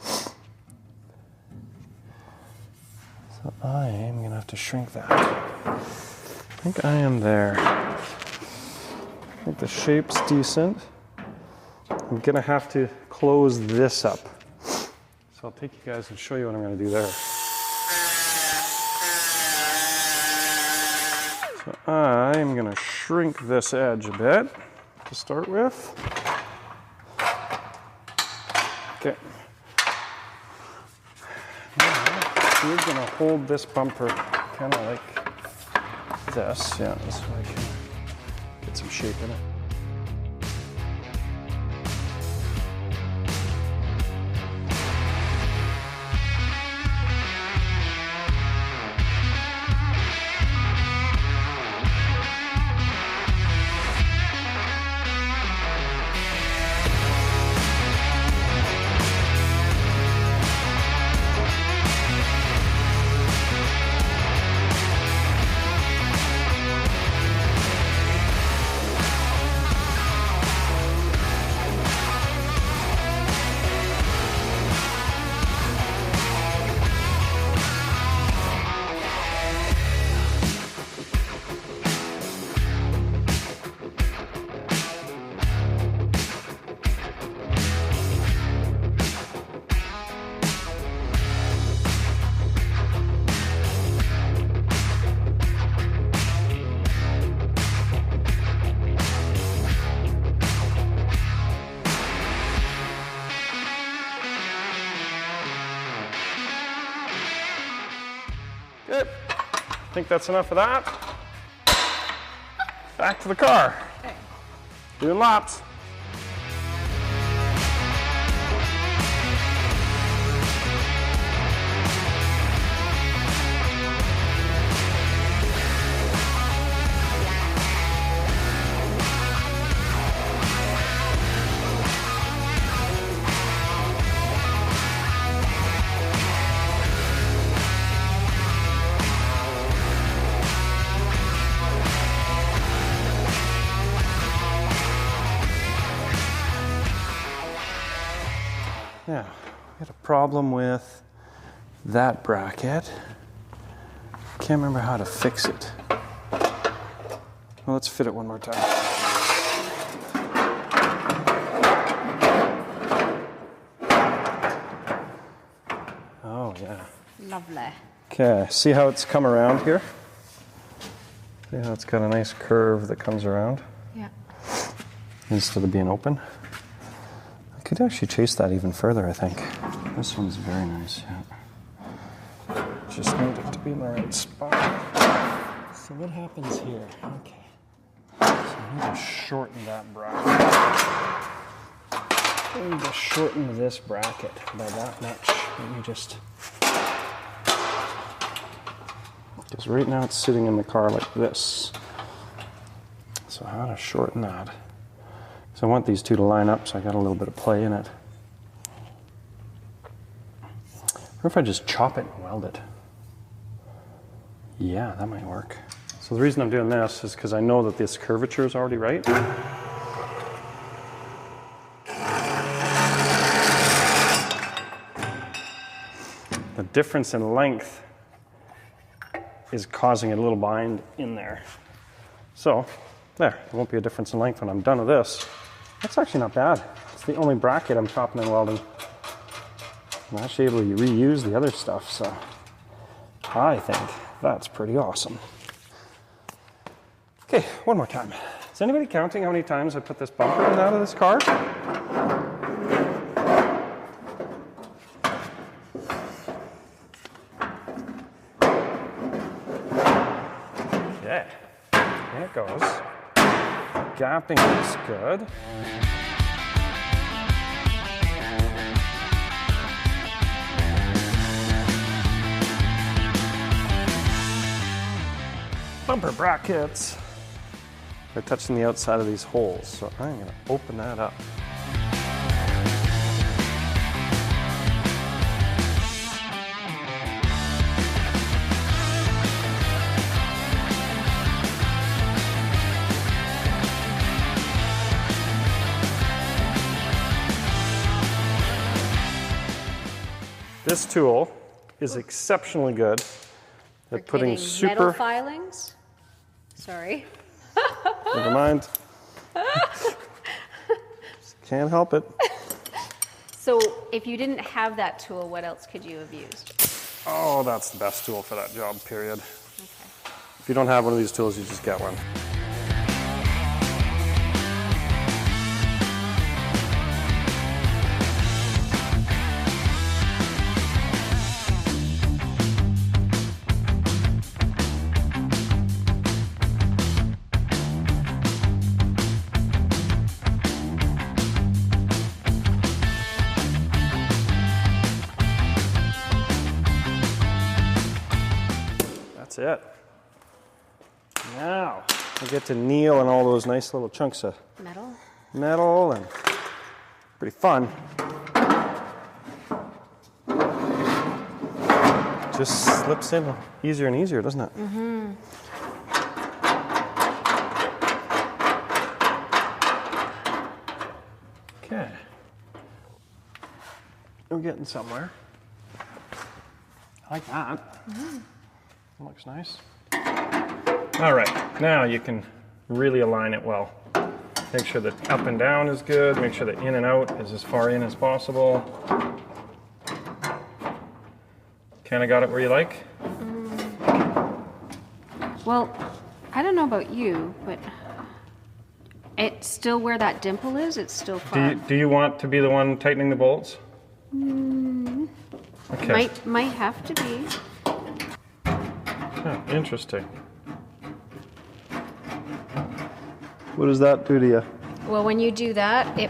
So I am gonna have to shrink that. I think I am there. I think the shape's decent. I'm gonna have to close this up. So I'll take you guys and show you what I'm gonna do there. So I'm gonna shrink this edge a bit to start with. Okay. Now we're gonna hold this bumper kind of like this. Yeah, so I can get some shape in it. Good. I think that's enough of that. Back to the car. Okay. Doing laps. Yeah, we had a problem with that bracket. Can't remember how to fix it. Well, let's fit it one more time. Oh, yeah. Lovely. Okay, see how it's come around here? See how it's got a nice curve that comes around Yeah. instead of being open? I could actually chase that even further, I think. This one's very nice, yeah. Just need it to be in the right spot. So what happens here? Okay. So I need to shorten that bracket. I need to shorten this bracket by that much. Let me just... Because right now it's sitting in the car like this. So how to shorten that? So I want these two to line up, so I got a little bit of play in it. Or if I just chop it and weld it. Yeah, that might work. So the reason I'm doing this is because I know that this curvature is already right. The difference in length is causing a little bind in there. So, there won't be a difference in length when I'm done with this. That's actually not bad. It's the only bracket I'm chopping and welding. I'm actually able to reuse the other stuff, so I think that's pretty awesome. Okay, one more time. Is anybody counting how many times I put this bumper in and out of this car? Okay, there it goes. Gapping is good. Bumper brackets. They're touching the outside of these holes, so I'm going to open that up. This tool is exceptionally good at putting metal filings. Sorry. Never mind. Can't help it. So if you didn't have that tool, what else could you have used? Oh, that's the best tool for that job, period. Okay. If you don't have one of these tools, you just get one. That's it. Now, we get to kneel on all those nice little chunks of metal and pretty fun. Just slips in easier and easier, doesn't it? Mm-hmm. Okay. We're getting somewhere. I like that. Mm-hmm. Looks nice. All right, now you can really align it well. Make sure that up and down is good. Make sure that in and out is as far in as possible. Kind of got it where you like? Well, I don't know about you, but it's still where that dimple is. It's still fine. Do you want to be the one tightening the bolts? Okay. Might have to be. Huh, interesting. What does that do to you? Well, when you do that, it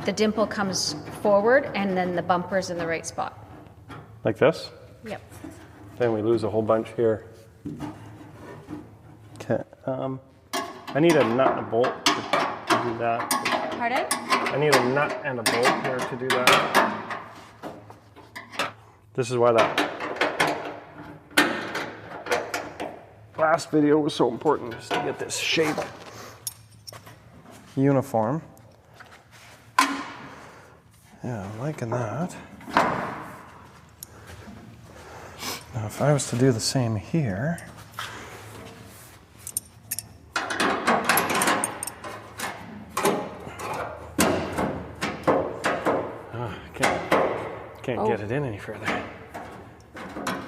the dimple comes forward, and then the bumper's in the right spot. Like this? Yep. Then we lose a whole bunch here. Okay. I need a nut and a bolt to do that. Pardon? I need a nut and a bolt here to do that. This is why that last video was so important, just to get this shape uniform. Yeah, I'm liking that. Now, if I was to do the same here, can't get it in any further.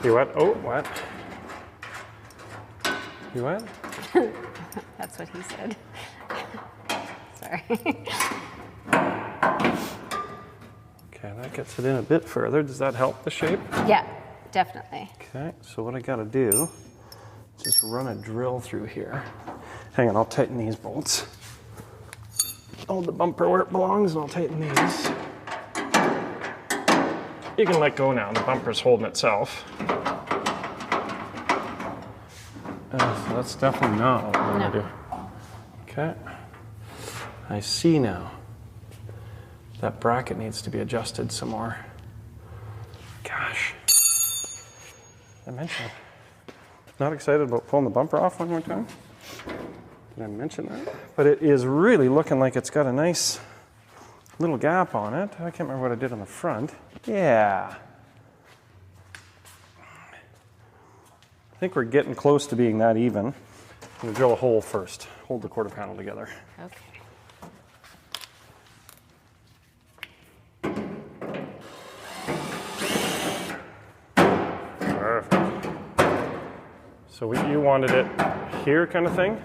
You what? Oh, what? You what? That's what he said. Sorry. Okay, that gets it in a bit further. Does that help the shape? Yeah, definitely. Okay, so what I gotta do is just run a drill through here. Hang on, I'll tighten these bolts. Hold the bumper where it belongs and I'll tighten these. You can let go now, the bumper's holding itself. So that's definitely not what I'm gonna do. Okay, I see now. That bracket needs to be adjusted some more. Gosh. Did I mention it? Not excited about pulling the bumper off one more time? Did I mention that? But it is really looking like it's got a nice little gap on it. I can't remember what I did on the front. Yeah. I think we're getting close to being that even. I'm gonna drill a hole first. Hold the quarter panel together. Okay. Perfect. So you wanted it here kind of thing?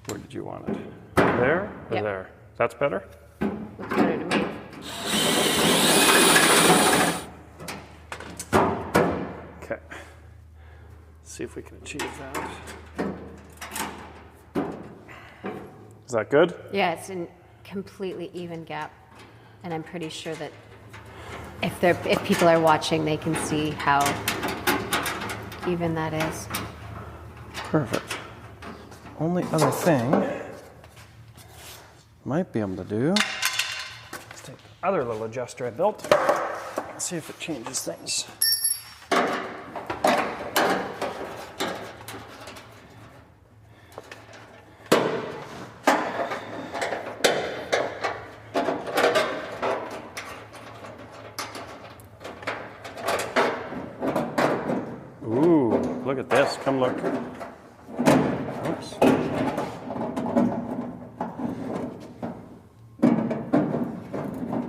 Where did you want it? There or Yep. there? That's better? Looks better to me. Okay. See if we can achieve that. Is that good? Yeah, it's a completely even gap, and I'm pretty sure that if people are watching, they can see how even that is. Perfect. Only other thing might be able to do is take the other little adjuster I built and see if it changes things. Ooh, look at this. Come look. Oops.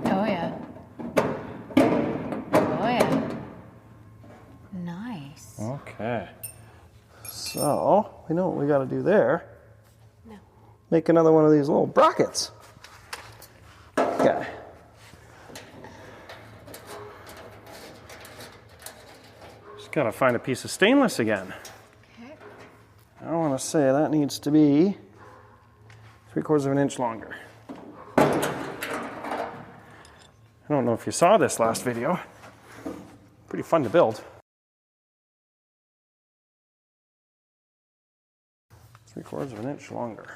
Oh yeah. Oh yeah. Nice. Okay. So, we know what we got to do there. No. Make another one of these little brackets. Okay. Just got to find a piece of stainless again. Okay. I want to say that needs to be 3/4 of an inch longer. I don't know if you saw this last video. Pretty fun to build. 3/4 of an inch longer.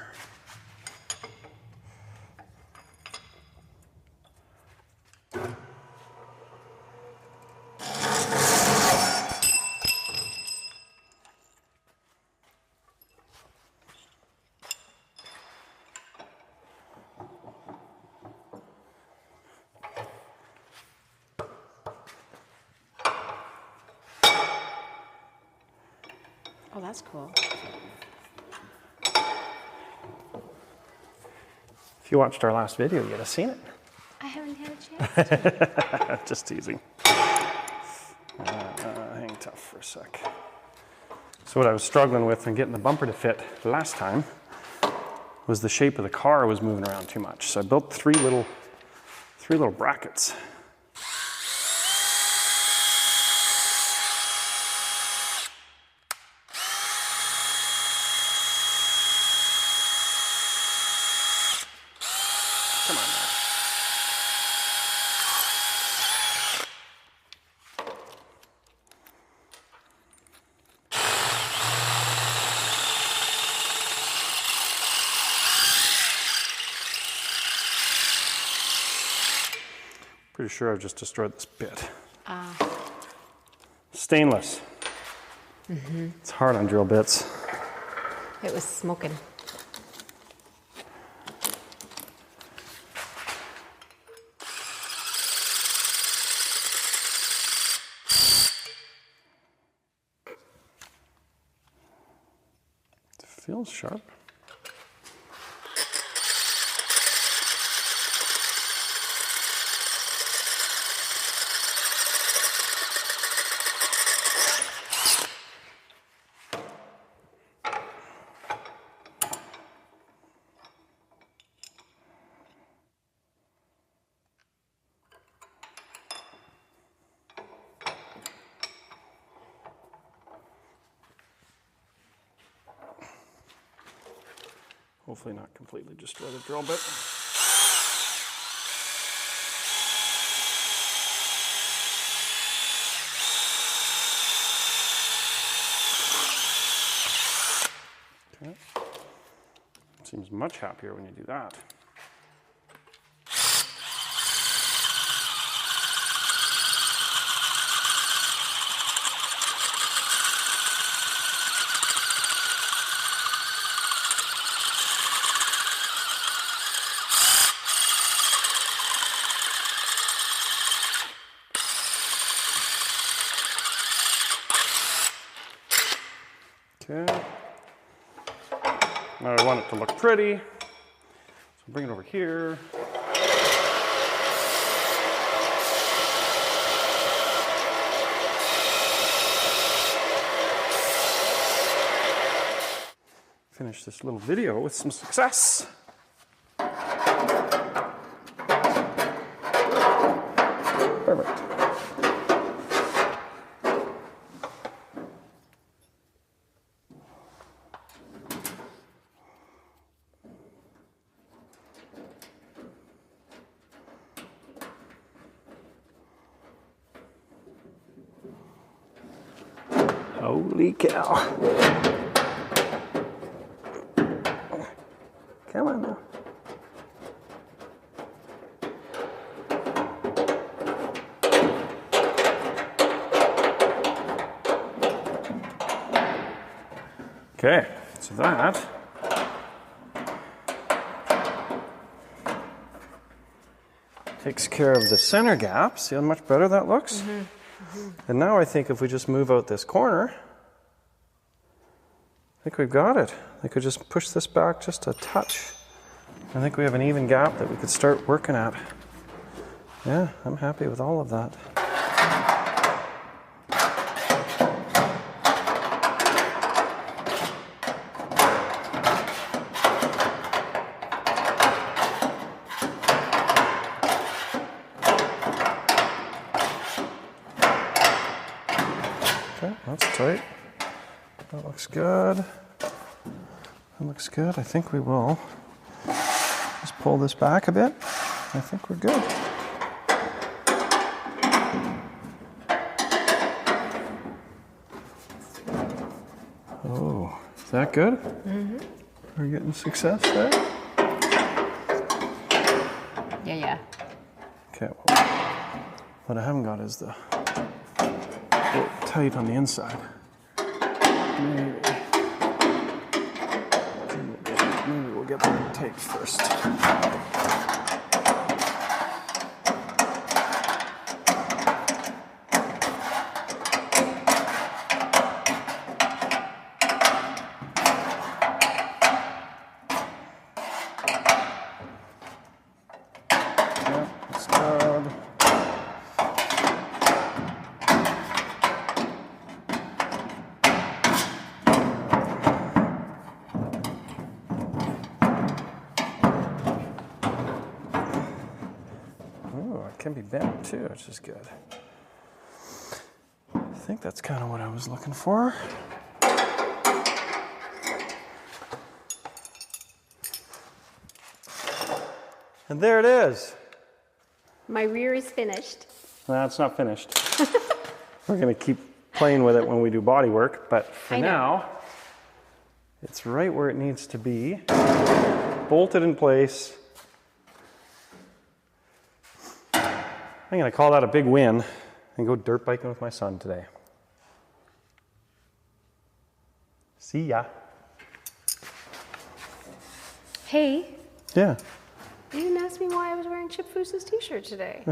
Oh, that's cool. If you watched our last video, you'd have seen it. I haven't had a chance. Just teasing. Hang tough for a sec. So what I was struggling with and getting the bumper to fit last time was the shape of the car was moving around too much. So I built three little brackets. Pretty sure I've just destroyed this bit. Stainless. It's hard on drill bits. It was smoking. It feels sharp. Hopefully not completely destroy the drill bit. Okay. Seems much happier when you do that. Okay. Now I want it to look pretty, so bring it over here. Finish this little video with some success. Perfect. Holy cow. Come on now. Okay, so that takes care of the center gap. See how much better that looks? And now I think if we just move out this corner, I think we've got it. I could just push this back just a touch. I think we have an even gap that we could start working at. Yeah, I'm happy with all of that. Okay, that's tight. That looks good. That looks good. I think we will just pull this back a bit. I think we're good. Oh, is that good? Mm-hmm. We're getting success there? Yeah. Okay, well, what I haven't got is the tight on the inside. Maybe we'll get the tape first. Yeah, that's good. Can be bent too, which is good. I think that's kind of what I was looking for. And there it is. My rear is finished. No, it's not finished. We're going to keep playing with it when we do body work, but for now, it's right where it needs to be. Bolted in place. I'm going to call that a big win and go dirt biking with my son today. See ya. Hey, Yeah. you didn't ask me why I was wearing Chip Foose's t-shirt today.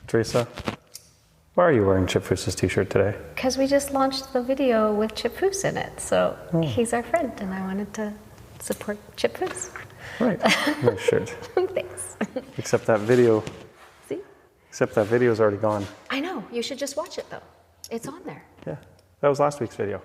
Teresa, why are you wearing Chip Foose's t-shirt today? Because we just launched the video with Chip Foose in it. So he's our friend, and I wanted to support Chip Foose. Right. Nice shirt. Thanks. Except that video. See? Except that video's already gone. I know. You should just watch it, though. It's on there. Yeah. That was last week's video.